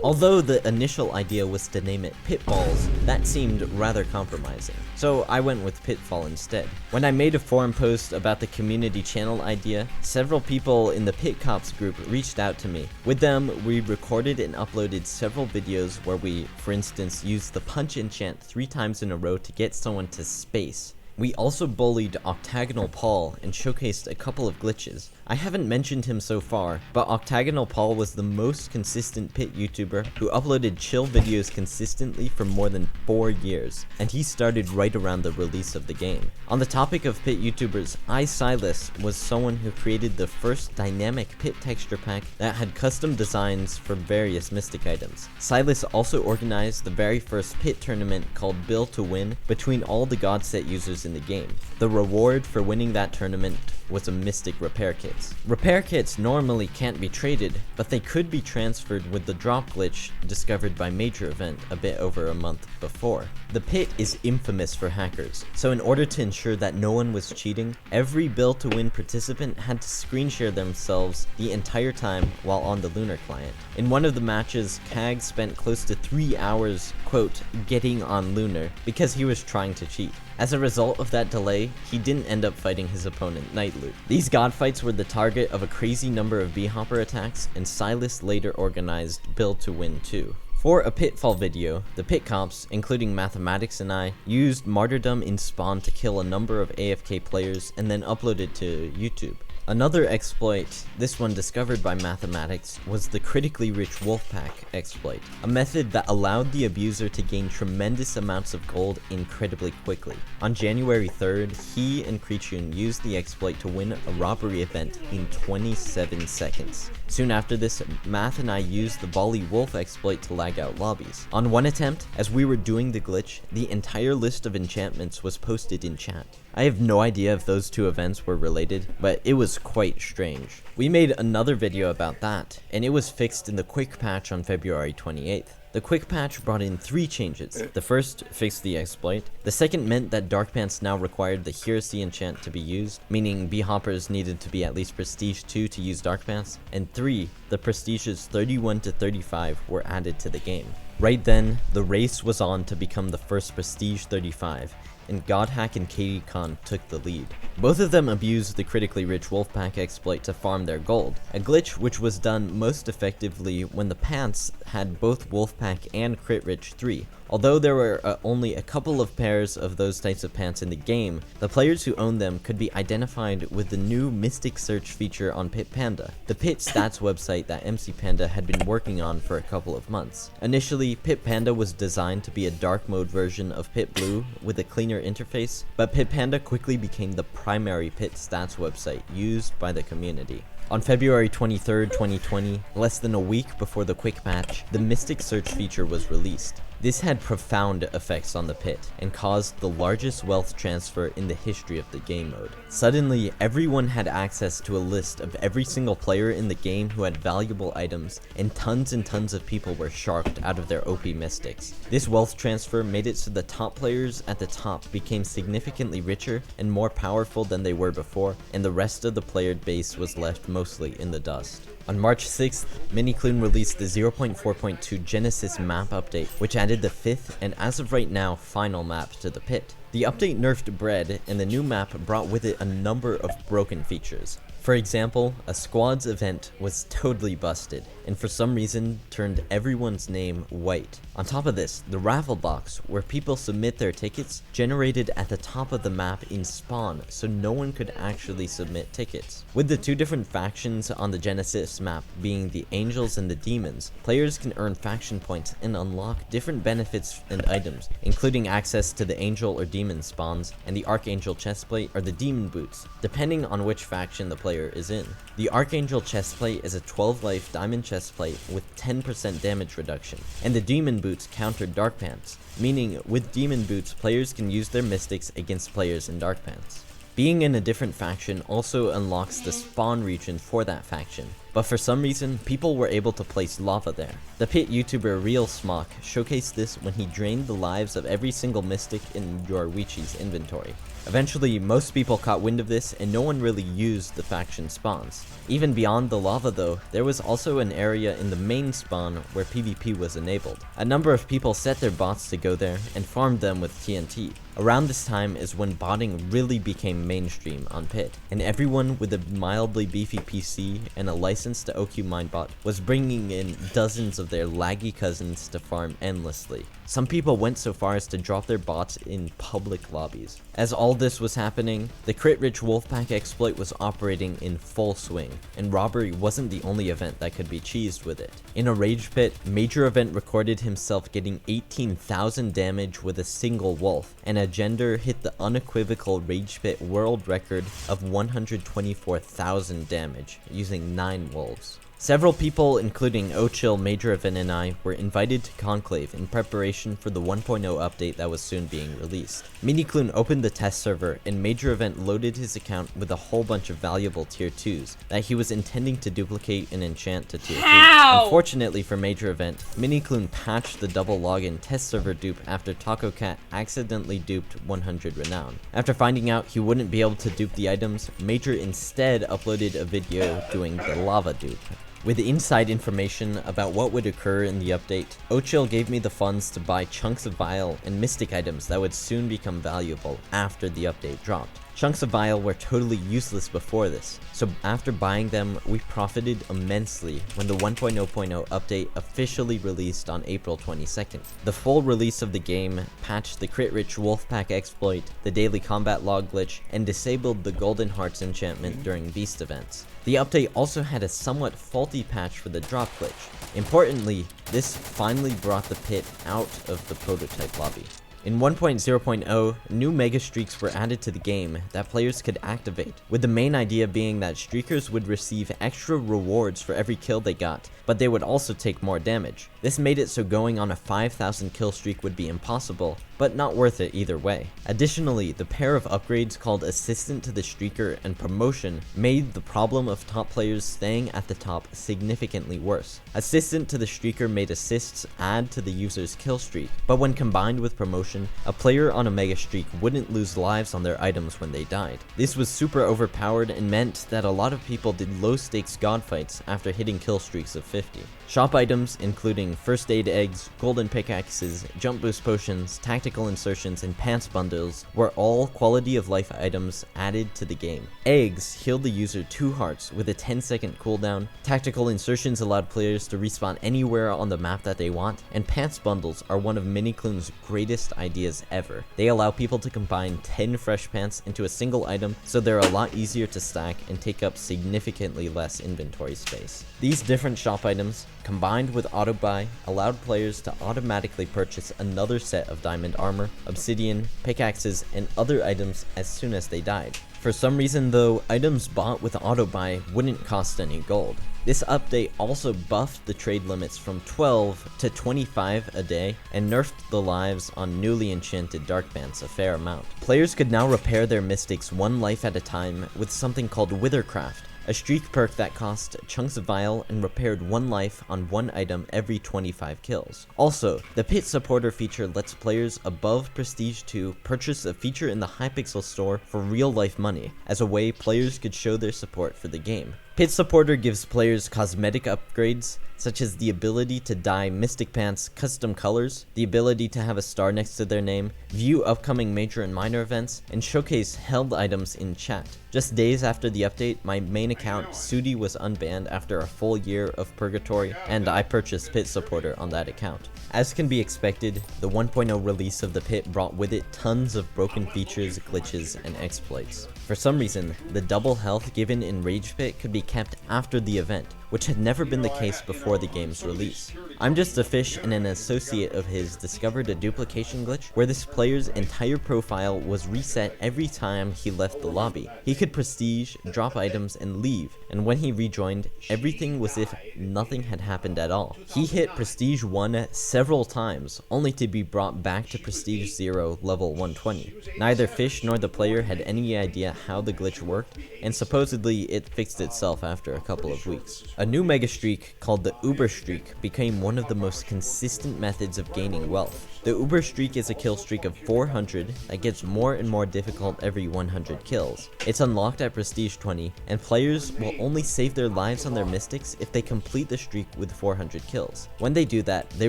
Although the initial idea was to name it Pitballs, that seemed rather compromising, so I went with Pitfall instead. When I made a forum post about the community channel idea, several people in the Pit Cops group reached out to me. With them, we recorded and uploaded several videos where we, for instance, used the punch enchant 3 times in a row to get someone to space. We also bullied Octagonal Paul and showcased a couple of glitches. I haven't mentioned him so far, but Octagonal Paul was the most consistent Pit YouTuber who uploaded chill videos consistently for more than 4 years, and he started right around the release of the game. On the topic of Pit YouTubers, Silas was someone who created the first dynamic Pit texture pack that had custom designs for various mystic items. Silas also organized the very first Pit tournament called Bill to Win between all the God set users in the game. The reward for winning that tournament was a mystic repair kits. Repair kits normally can't be traded, but they could be transferred with the drop glitch discovered by Major Event a bit over a month before. The Pit is infamous for hackers, so in order to ensure that no one was cheating, every Build to Win participant had to screen share themselves the entire time while on the Lunar client. In one of the matches, Kag spent close to 3 hours, quote, getting on Lunar because he was trying to cheat. As a result of that delay, he didn't end up fighting his opponent Nightloot. These god fights were the target of a crazy number of bee-hopper attacks, and Silas later organized Build to Win 2. For a Pitfall video, the Pit Cops, including Mathematics and I, used Martyrdom in Spawn to kill a number of AFK players and then uploaded to YouTube. Another exploit, this one discovered by Mathematics, was the critically rich Wolfpack exploit, a method that allowed the abuser to gain tremendous amounts of gold incredibly quickly. On January 3rd, he and Krichun used the exploit to win a robbery event in 27 seconds. Soon after this, Math and I used the Volley Wolf exploit to lag out lobbies. On one attempt, as we were doing the glitch, the entire list of enchantments was posted in chat. I have no idea if those two events were related, but it was quite strange. We made another video about that, and it was fixed in the quick patch on February 28th. The quick patch brought in 3 changes. The first fixed the exploit. The second meant that Dark Pants now required the Heresy enchant to be used, meaning B-hoppers needed to be at least Prestige 2 to use Dark Pants. And 3, the Prestiges 31 to 35 were added to the game. Right then, the race was on to become the first Prestige 35, and Godhack and Katie Khan took the lead. Both of them abused the critically rich Wolfpack exploit to farm their gold, a glitch which was done most effectively when the pants had both Wolfpack and Crit Rich 3. Although there were only a couple of pairs of those types of pants in the game, the players who owned them could be identified with the new Mystic Search feature on Pit Panda, the Pit Stats website that MC Panda had been working on for a couple of months. Initially, Pit Panda was designed to be a dark mode version of Pit Blue with a cleaner interface, but Pit Panda quickly became the primary Pit Stats website used by the community. On February 23rd, 2020, less than a week before the quick patch, the Mystic Search feature was released. This had profound effects on the pit, and caused the largest wealth transfer in the history of the game mode. Suddenly, everyone had access to a list of every single player in the game who had valuable items, and tons of people were sharked out of their OP mystics. This wealth transfer made it so the top players at the top became significantly richer and more powerful than they were before, and the rest of the player base was left mostly in the dust. On March 6th, Miniclune released the 0.4.2 Genesis map update, which added the 5th and as of right now, final map to the pit. The update nerfed Bread, and the new map brought with it a number of broken features. For example, a squads event was totally busted, and for some reason turned everyone's name white. On top of this, the raffle box, where people submit their tickets, generated at the top of the map in spawn, so no one could actually submit tickets. With the 2 different factions on the Genesis map being the Angels and the Demons, players can earn faction points and unlock different benefits and items, including access to the Angel or Demon spawns, and the Archangel chestplate or the Demon boots, depending on which faction the player is in. The Archangel chestplate is a 12 life diamond chestplate with 10% damage reduction, and the Demon boots counter Dark Pants, meaning with Demon boots players can use their mystics against players in Dark Pants. Being in a different faction also unlocks the spawn region for that faction, but for some reason, people were able to place lava there. The Pit YouTuber Real Smock showcased this when he drained the lives of every single mystic in Yoruichi's inventory. Eventually, most people caught wind of this and no one really used the faction spawns. Even beyond the lava though, there was also an area in the main spawn where PvP was enabled. A number of people set their bots to go there and farmed them with TNT. Around this time is when botting really became mainstream on Pit, and everyone with a mildly beefy PC and a license to OQ Minebot was bringing in dozens of their laggy cousins to farm endlessly. Some people went so far as to drop their bots in public lobbies. As all this was happening, the Crit Rich Wolfpack exploit was operating in full swing, and robbery wasn't the only event that could be cheesed with it. In a rage pit, Major Event recorded himself getting 18,000 damage with a single wolf, and a gender hit the unequivocal rage pit world record of 124,000 damage using 9 wolves. Several people, including Ochill, Major Event, and I, were invited to Conclave in preparation for the 1.0 update that was soon being released. Miniclune opened the test server, and Major Event loaded his account with a whole bunch of valuable tier 2s that he was intending to duplicate and enchant to tier 3. Unfortunately for Major Event, Miniclune patched the double login test server dupe after Taco Cat accidentally duped 100 renown. After finding out he wouldn't be able to dupe the items, Major instead uploaded a video doing the lava dupe. With inside information about what would occur in the update, Ochill gave me the funds to buy chunks of Vile and Mystic items that would soon become valuable after the update dropped. Chunks of Vile were totally useless before this, so after buying them, we profited immensely when the 1.0.0 update officially released on April 22nd. The full release of the game patched the crit-rich Wolfpack exploit, the daily combat log glitch, and disabled the Golden Hearts enchantment during beast events. The update also had a somewhat faulty patch for the drop glitch. Importantly, this finally brought the pit out of the prototype lobby. In 1.0.0, new Mega Streaks were added to the game that players could activate, with the main idea being that streakers would receive extra rewards for every kill they got, but they would also take more damage. This made it so going on a 5,000 kill streak would be impossible, but not worth it either way. Additionally, the pair of upgrades called Assistant to the Streaker and Promotion made the problem of top players staying at the top significantly worse. Assistant to the Streaker made assists add to the user's kill streak, but when combined with Promotion, a player on a Mega Streak wouldn't lose lives on their items when they died. This was super overpowered and meant that a lot of people did low stakes god fights after hitting kill streaks of 50. Shop items including first aid eggs, golden pickaxes, jump boost potions, tactical insertions, and pants bundles were all quality of life items added to the game. Eggs healed the user 2 hearts with a 10-second cooldown, tactical insertions allowed players to respawn anywhere on the map that they want, and pants bundles are one of Minikloon's greatest ideas ever. They allow people to combine 10 fresh pants into a single item, so they're a lot easier to stack and take up significantly less inventory space. These different shop items, combined with auto buy, allowed players to automatically purchase another set of diamond armor, obsidian, pickaxes, and other items as soon as they died. For some reason though, items bought with auto buy wouldn't cost any gold. This update also buffed the trade limits from 12 to 25 a day and nerfed the lives on newly enchanted dark bands a fair amount. Players could now repair their mystics one life at a time with something called Withercraft, a streak perk that cost Chunks of Vile and repaired 1 life on 1 item every 25 kills. Also, the Pit Supporter feature lets players above Prestige 2 purchase a feature in the Hypixel store for real life money, as a way players could show their support for the game. Pit Supporter gives players cosmetic upgrades, such as the ability to dye Mystic Pants custom colors, the ability to have a star next to their name, view upcoming major and minor events, and showcase held items in chat. Just days after the update, my main account, Sudi, was unbanned after a full year of purgatory, and I purchased Pit Supporter on that account. As can be expected, the 1.0 release of the Pit brought with it tons of broken features, glitches, and exploits. For some reason, the double health given in Rage Pit could be kept after the event, which had never been the case before the game's release. I'm Just a Fish and an associate of his discovered a duplication glitch where this player's entire profile was reset every time he left the lobby. He could prestige, drop items, and leave, and when he rejoined, everything was as if nothing had happened at all. He hit Prestige 1 several times, only to be brought back to Prestige 0 level 120. Neither Fish nor the player had any idea how the glitch worked, and supposedly it fixed itself after a couple of weeks. A new mega streak called the Uber Streak became one of the most consistent methods of gaining wealth. The Uber Streak is a kill streak of 400 that gets more and more difficult every 100 kills. It's unlocked at Prestige 20, and players will only save their lives on their mystics if they complete the streak with 400 kills. When they do that, they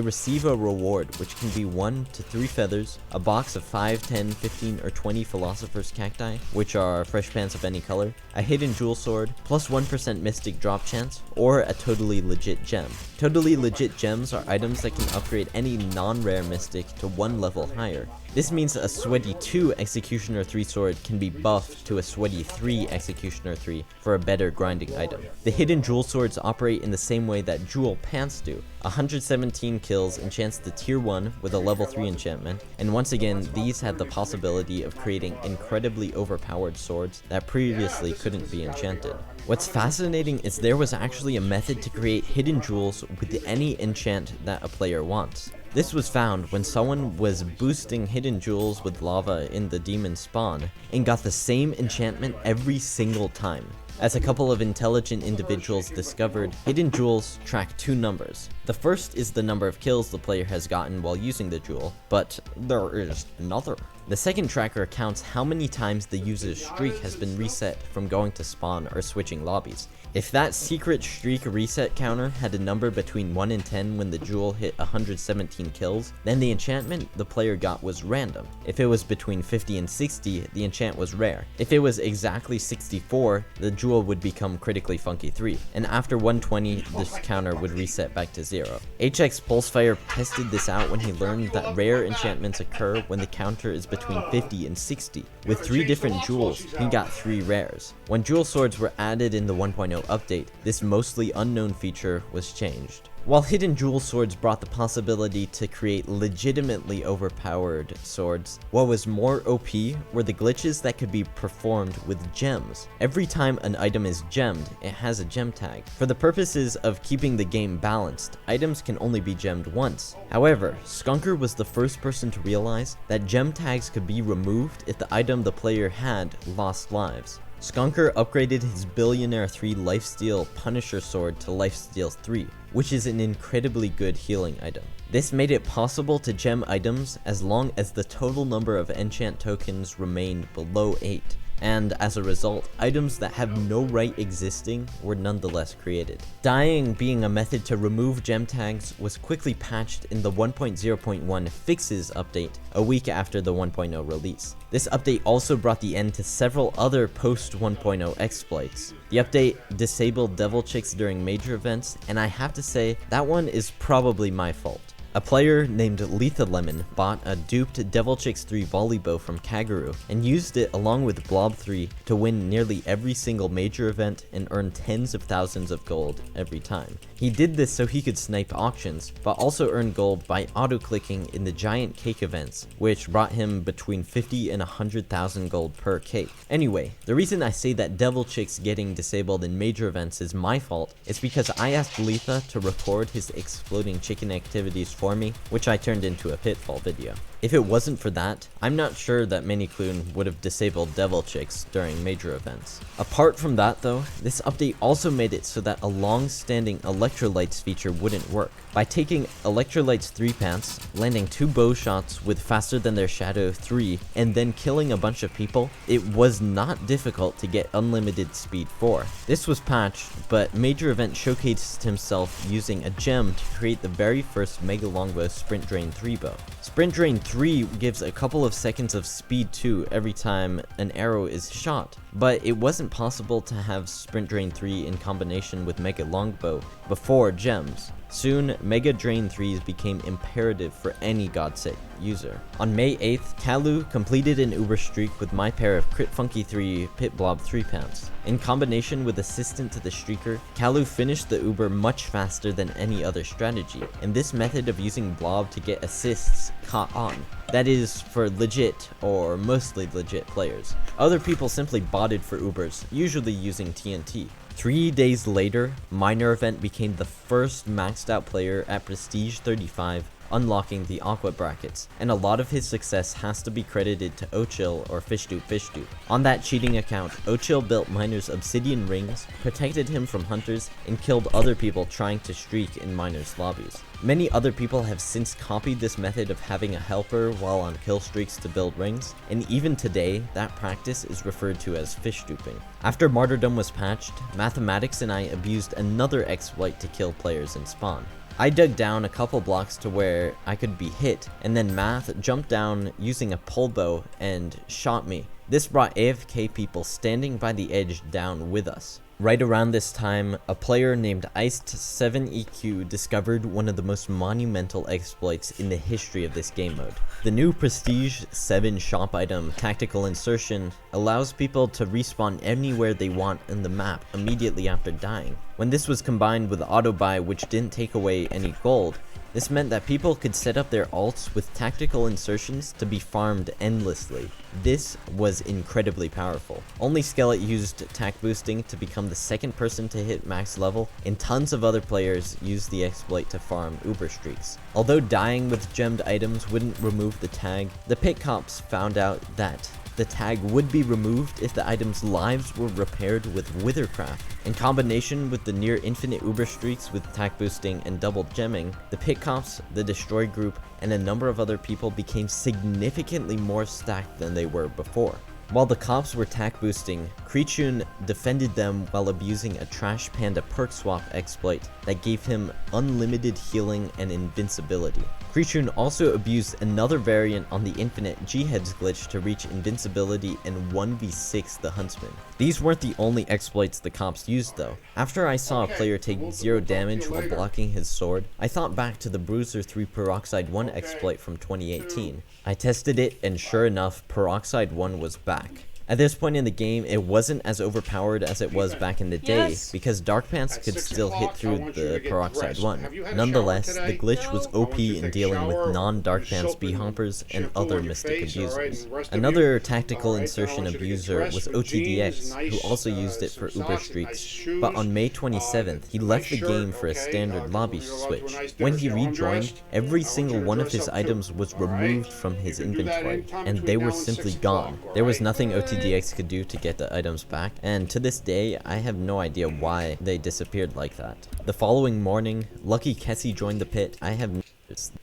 receive a reward which can be 1 to 3 feathers, a box of 5, 10, 15, or 20 Philosopher's Cacti, which are fresh pants of any color, a hidden jewel sword, plus 1% mystic drop chance, or a totally legit gem. Totally legit gems are items that can upgrade any non-rare mystic to 1 level higher. This means a Sweaty 2 Executioner 3 sword can be buffed to a Sweaty 3 Executioner 3 for a better grinding item. The hidden jewel swords operate in the same way that jewel pants do. 117 kills enchants the tier 1 with a level 3 enchantment, and once again these had the possibility of creating incredibly overpowered swords that previously couldn't be enchanted. What's fascinating is there was actually a method to create hidden jewels with any enchant that a player wants. This was found when someone was boosting hidden jewels with lava in the demon spawn and got the same enchantment every single time. as a couple of intelligent individuals discovered, hidden jewels track two numbers. The first is the number of kills the player has gotten while using the jewel, but there is another. The second tracker counts how many times the user's streak has been reset from going to spawn or switching lobbies. If that secret streak reset counter had a number between 1 and 10 when the jewel hit 117 kills, then the enchantment the player got was random. If it was between 50 and 60, the enchant was rare. If it was exactly 64, the jewel would become critically funky 3, and after 120, this counter would reset back to 0. HX Pulsefire tested this out when he learned that rare enchantments occur when the counter is between 50 and 60. With 3 different jewels, he got 3 rares. When jewel swords were added in the 1.0 update, this mostly unknown feature was changed. While hidden jewel swords brought the possibility to create legitimately overpowered swords, what was more OP were the glitches that could be performed with gems. Every time an item is gemmed, it has a gem tag. For the purposes of keeping the game balanced, items can only be gemmed once. However, Skunker was the first person to realize that gem tags could be removed if the item the player had lost lives. Skunker upgraded his Billionaire 3 Lifesteal Punisher Sword to Lifesteal 3, which is an incredibly good healing item. This made it possible to gem items as long as the total number of enchant tokens remained below 8. And as a result, items that have no right existing were nonetheless created. Dying being a method to remove gem tags was quickly patched in the 1.0.1 Fixes update a week after the 1.0 release. This update also brought the end to several other post 1.0 exploits. The update disabled Devil Chicks during major events, and I have to say, that one is probably my fault. A player named Letha Lemon bought a duped Devil Chicks 3 volley bow from Kaguru and used it along with Blob 3 to win nearly every single major event and earn tens of thousands of gold every time. He did this so he could snipe auctions, but also earn gold by auto-clicking in the giant cake events, which brought him between 50 and 100,000 gold per cake. Anyway, the reason I say that Devil Chicks getting disabled in major events is my fault is because I asked Letha to record his exploding chicken activities for me, which I turned into a Pitfall video. If it wasn't for that, I'm not sure that Minikloon would have disabled Devil Chicks during major events. Apart from that though, this update also made it so that a long-standing Electrolytes feature wouldn't work. By taking Electrolytes 3 pants, landing 2 bow shots with faster than their shadow 3, and then killing a bunch of people, it was not difficult to get unlimited speed 4. This was patched, but Major Event showcased himself using a gem to create the very first Mega Longbow Sprint Drain 3 bow. Sprint Drain 3 gives a couple of seconds of speed 2 every time an arrow is shot, but it wasn't possible to have Sprint Drain 3 in combination with Mega Longbow before gems. Soon, Mega Drain 3s became imperative for any Godset user. On May 8th, Kalu completed an Uber streak with my pair of Crit Funky 3 Pit Blob 3 pants. In combination with assistant to the streaker, Kalu finished the Uber much faster than any other strategy, and this method of using Blob to get assists caught on. That is, for legit, or mostly legit players. Other people simply botted for Ubers, usually using TNT. 3 days later, Minor Event became the first maxed out player at Prestige 35, unlocking the Aqua brackets, and a lot of his success has to be credited to Ochil or Fishdoop. On that cheating account, Ochil built Minor's obsidian rings, protected him from hunters, and killed other people trying to streak in Minor's lobbies. Many other people have since copied this method of having a helper while on kill streaks to build rings, and even today, that practice is referred to as fishdooping. After Martyrdom was patched, Mathematics and I abused another exploit to kill players in spawn. I dug down a couple blocks to where I could be hit, and then Math jumped down using a pole bow and shot me. This brought AFK people standing by the edge down with us. Right around this time, a player named Iced7EQ discovered one of the most monumental exploits in the history of this game mode. The new Prestige 7 shop item, Tactical Insertion, allows people to respawn anywhere they want in the map immediately after dying. When this was combined with auto buy, which didn't take away any gold, this meant that people could set up their ults with tactical insertions to be farmed endlessly. This was incredibly powerful. Only Skeleton used tac boosting to become the second person to hit max level, and tons of other players used the exploit to farm Uber streaks. Although dying with gemmed items wouldn't remove the tag, the pit cops found out that the tag would be removed if the item's lives were repaired with Withercraft. In combination with the near infinite Uber streaks with attack boosting and double gemming, the Pit Cops, the Destroy group, and a number of other people became significantly more stacked than they were before. While the cops were attack boosting, Krichun defended them while abusing a Trash Panda perk swap exploit that gave him unlimited healing and invincibility. Krichun also abused another variant on the infinite G-Heads glitch to reach invincibility and 1v6 the Huntsman. These weren't the only exploits the cops used though. After I saw a player take 0 damage while blocking his sword, I thought back to the Bruiser 3 Peroxide 1 exploit from 2018. I tested it and sure enough, Peroxide 1 was back. At this point in the game, it wasn't as overpowered as it was back in the day, because Dark Pants could still hit through the Peroxide 1. Nonetheless, the glitch was OP in dealing with non-Dark Pants B-Hoppers and other Mystic abusers. Another tactical insertion abuser was OTDX, who also used it for Uber streaks, but on May 27th, he left the game for a standard lobby switch. When he rejoined, every single one of his items was removed from his inventory, and they were simply gone. There was nothing OTDX could do to get the items back, and to this day, I have no idea why they disappeared like that. The following morning, Lucky Kessie joined the pit. I have noticed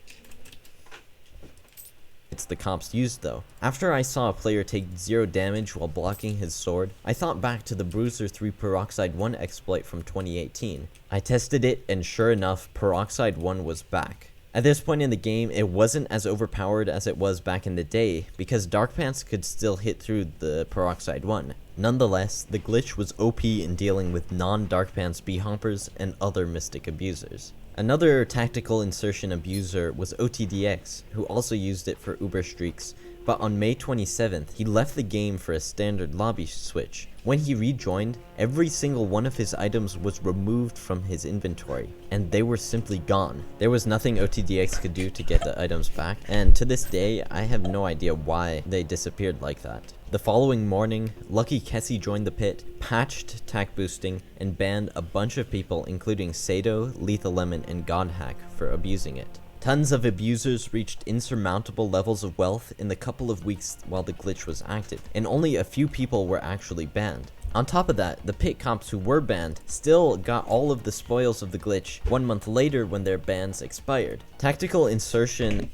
it's the cops used though. After I saw a player take 0 damage while blocking his sword, I thought back to the Bruiser 3 Peroxide 1 exploit from 2018. I tested it and sure enough, Peroxide 1 was back. At this point in the game, it wasn't as overpowered as it was back in the day, because Dark Pants could still hit through the Peroxide 1. Nonetheless, the glitch was OP in dealing with non-Dark Pants B-Hoppers and other Mystic abusers. Another tactical insertion abuser was OTDX, who also used it for Uber streaks, but on May 27th, he left the game for a standard lobby switch. When he rejoined, every single one of his items was removed from his inventory, and they were simply gone. There was nothing OTDX could do to get the items back, and to this day, I have no idea why they disappeared like that. The following morning, Lucky Kessie joined the pit, patched attack boosting, and banned a bunch of people including Sado, Lethal Lemon, and Godhack for abusing it. Tons of abusers reached insurmountable levels of wealth in the couple of weeks while the glitch was active, and only a few people were actually banned. On top of that, the pit cops who were banned still got all of the spoils of the glitch 1 month later when their bans expired. Tactical insertion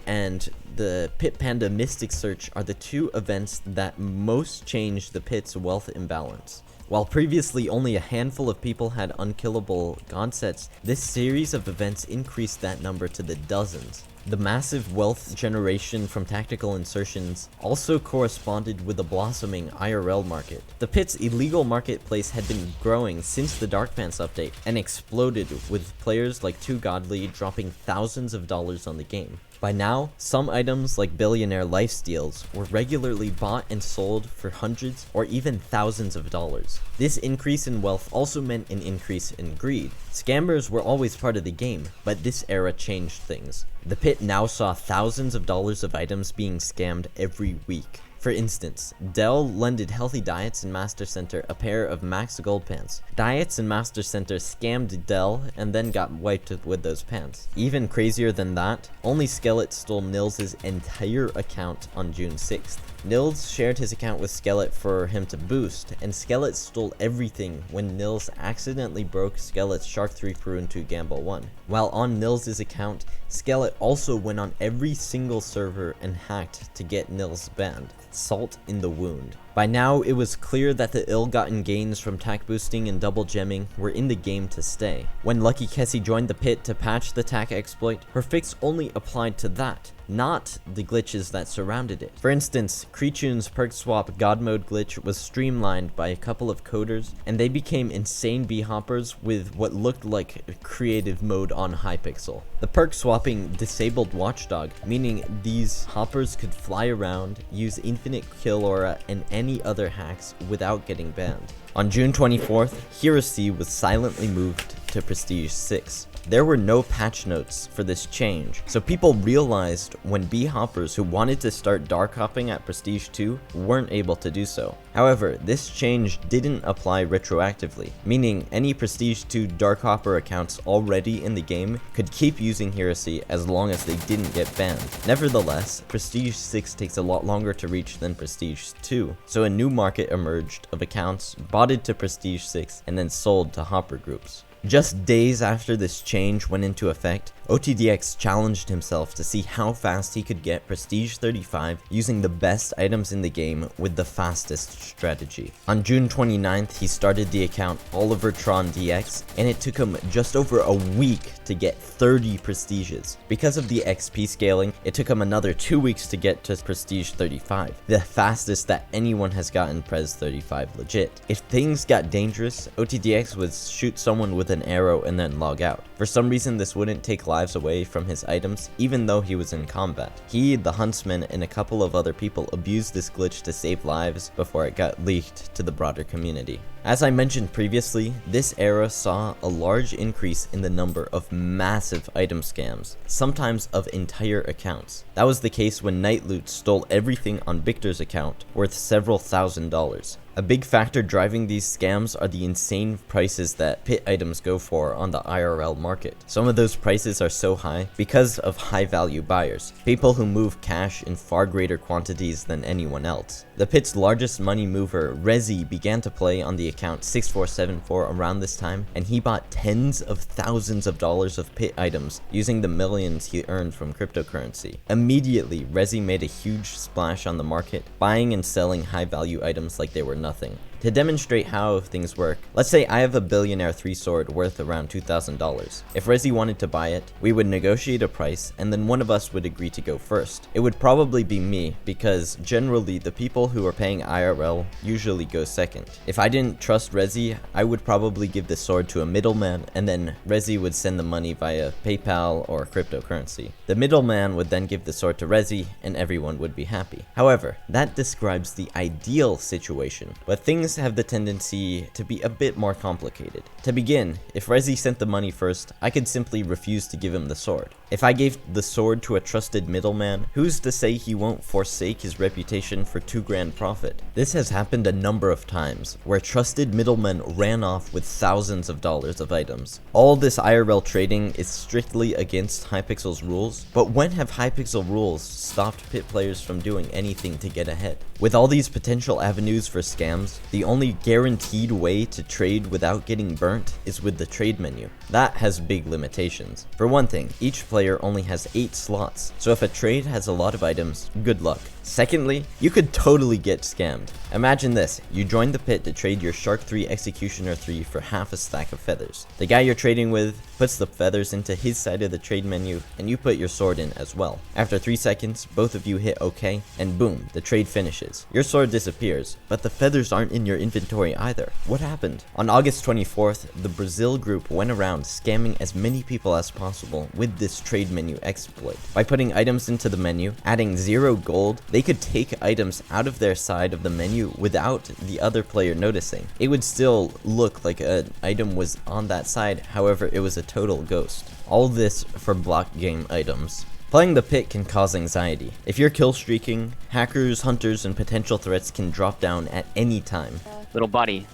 and the Pit Panda Mystic Search are the two events that most changed the pit's wealth imbalance. While previously only a handful of people had unkillable god sets, this series of events increased that number to the dozens. The massive wealth generation from tactical insertions also corresponded with the blossoming IRL market. The pit's illegal marketplace had been growing since the Dark Pants update and exploded with players like 2Godly dropping thousands of dollars on the game. By now, some items like Billionaire Lifesteals were regularly bought and sold for hundreds or even thousands of dollars. This increase in wealth also meant an increase in greed. Scammers were always part of the game, but this era changed things. The pit now saw thousands of dollars of items being scammed every week. For instance, Dell lended Healthy Diets and Master Center a pair of Max Gold pants. Diets and Master Center scammed Dell and then got wiped with those pants. Even crazier than that, Only Skeleton stole Nils' entire account on June 6th. Nils shared his account with Skeleton for him to boost, and Skeleton stole everything when Nils accidentally broke Skeleton's Shark 3 Perun 2 Gamble 1. While on Nils' account, Skeleton also went on every single server and hacked to get Nils banned. Salt in the wound. By now, it was clear that the ill-gotten gains from tack boosting and double gemming were in the game to stay. When Lucky Kessie joined the pit to patch the tack exploit, her fix only applied to that, not the glitches that surrounded it. For instance, Krichun's perk swap god mode glitch was streamlined by a couple of coders, and they became insane B-hoppers with what looked like creative mode on Hypixel. The perk swapping disabled Watchdog, meaning these hoppers could fly around, use infinite kill aura, and any other hacks without getting banned. On June 24th, Heresy was silently moved to Prestige 6. there were no patch notes for this change, so people realized when B-hoppers who wanted to start dark hopping at Prestige 2 weren't able to do so. However, this change didn't apply retroactively, meaning any Prestige 2 dark hopper accounts already in the game could keep using Heresy as long as they didn't get banned. Nevertheless, Prestige 6 takes a lot longer to reach than Prestige 2, so a new market emerged of accounts botted to Prestige 6 and then sold to hopper groups. Just days after this change went into effect, OTDX challenged himself to see how fast he could get Prestige 35 using the best items in the game with the fastest strategy. On June 29th, he started the account OliverTron DX, and it took him just over a week to get 30 prestiges. Because of the XP scaling, it took him another 2 weeks to get to Prestige 35, the fastest that anyone has gotten Pres 35 legit. If things got dangerous, OTDX would shoot someone with an arrow and then log out. For some reason, this wouldn't take lives away from his items, even though he was in combat. He, the Huntsman, and a couple of other people abused this glitch to save lives before it got leaked to the broader community. As I mentioned previously, this era saw a large increase in the number of massive item scams, sometimes of entire accounts. That was the case when Night Loot stole everything on Victor's account, worth several $1,000s. A big factor driving these scams are the insane prices that pit items go for on the IRL market. Some of those prices are so high because of high value buyers, people who move cash in far greater quantities than anyone else. The pit's largest money mover, Rezi, began to play on the account 6474 around this time, and he bought tens of thousands of dollars of pit items using the millions he earned from cryptocurrency. Immediately, Rezi made a huge splash on the market, buying and selling high value items like they were nothing. To demonstrate how things work, let's say I have a Billionaire 3 sword worth around $2,000. If Rezi wanted to buy it, we would negotiate a price, and then one of us would agree to go first. It would probably be me, because generally the people who are paying IRL usually go second. If I didn't trust Rezi, I would probably give the sword to a middleman, and then Rezi would send the money via PayPal or cryptocurrency. The middleman would then give the sword to Rezi, and everyone would be happy. However, that describes the ideal situation, but things have the tendency to be a bit more complicated. To begin, if Rezi sent the money first, I could simply refuse to give him the sword. If I gave the sword to a trusted middleman, who's to say he won't forsake his reputation for $2,000 profit? This has happened a number of times, where trusted middlemen ran off with thousands of dollars of items. All this IRL trading is strictly against Hypixel's rules, but when have Hypixel rules stopped pit players from doing anything to get ahead? With all these potential avenues for scams, the only guaranteed way to trade without getting burnt is with the trade menu. That has big limitations. For one thing, each player only has 8 slots, so if a trade has a lot of items, good luck. Secondly, you could totally get scammed. Imagine this, you join the pit to trade your Shark 3 Executioner 3 for half a stack of feathers. The guy you're trading with puts the feathers into his side of the trade menu, and you put your sword in as well. After 3 seconds, both of you hit OK, and boom, the trade finishes. Your sword disappears, but the feathers aren't in your inventory either. What happened? On August 24th, the Brazil group went around scamming as many people as possible with this trade menu exploit. By putting items into the menu, adding 0 gold, they could take items out of their side of the menu without the other player noticing. It would still look like an item was on that side, however it was a total ghost. All this for block game items. Playing the pit can cause anxiety. If you're kill streaking, hackers, hunters, and potential threats can drop down at any time. Little buddy.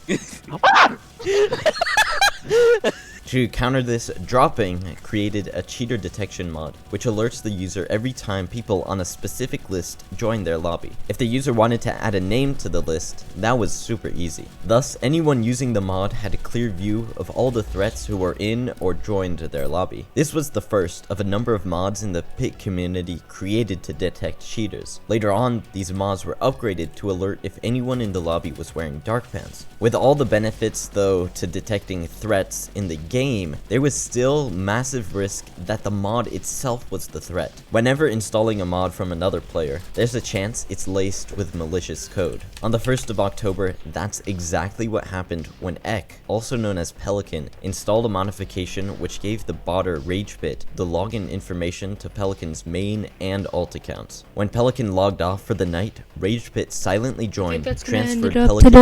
To counter this, dropping created a cheater detection mod, which alerts the user every time people on a specific list join their lobby. If the user wanted to add a name to the list, that was super easy. Thus, anyone using the mod had a clear view of all the threats who were in or joined their lobby. This was the first of a number of mods in the pit community created to detect cheaters. Later on, these mods were upgraded to alert if anyone in the lobby was wearing dark pants. With all the benefits, though, to detecting threats in the game, there was still massive risk that the mod itself was the threat. Whenever installing a mod from another player, there's a chance it's laced with malicious code. On the 1st of October, that's exactly what happened when Ek, also known as Pelican, installed a modification which gave the botter RageBit the login information to Pelican's main and alt accounts. When Pelican logged off for the night, RageBit silently joined, transferred Pelican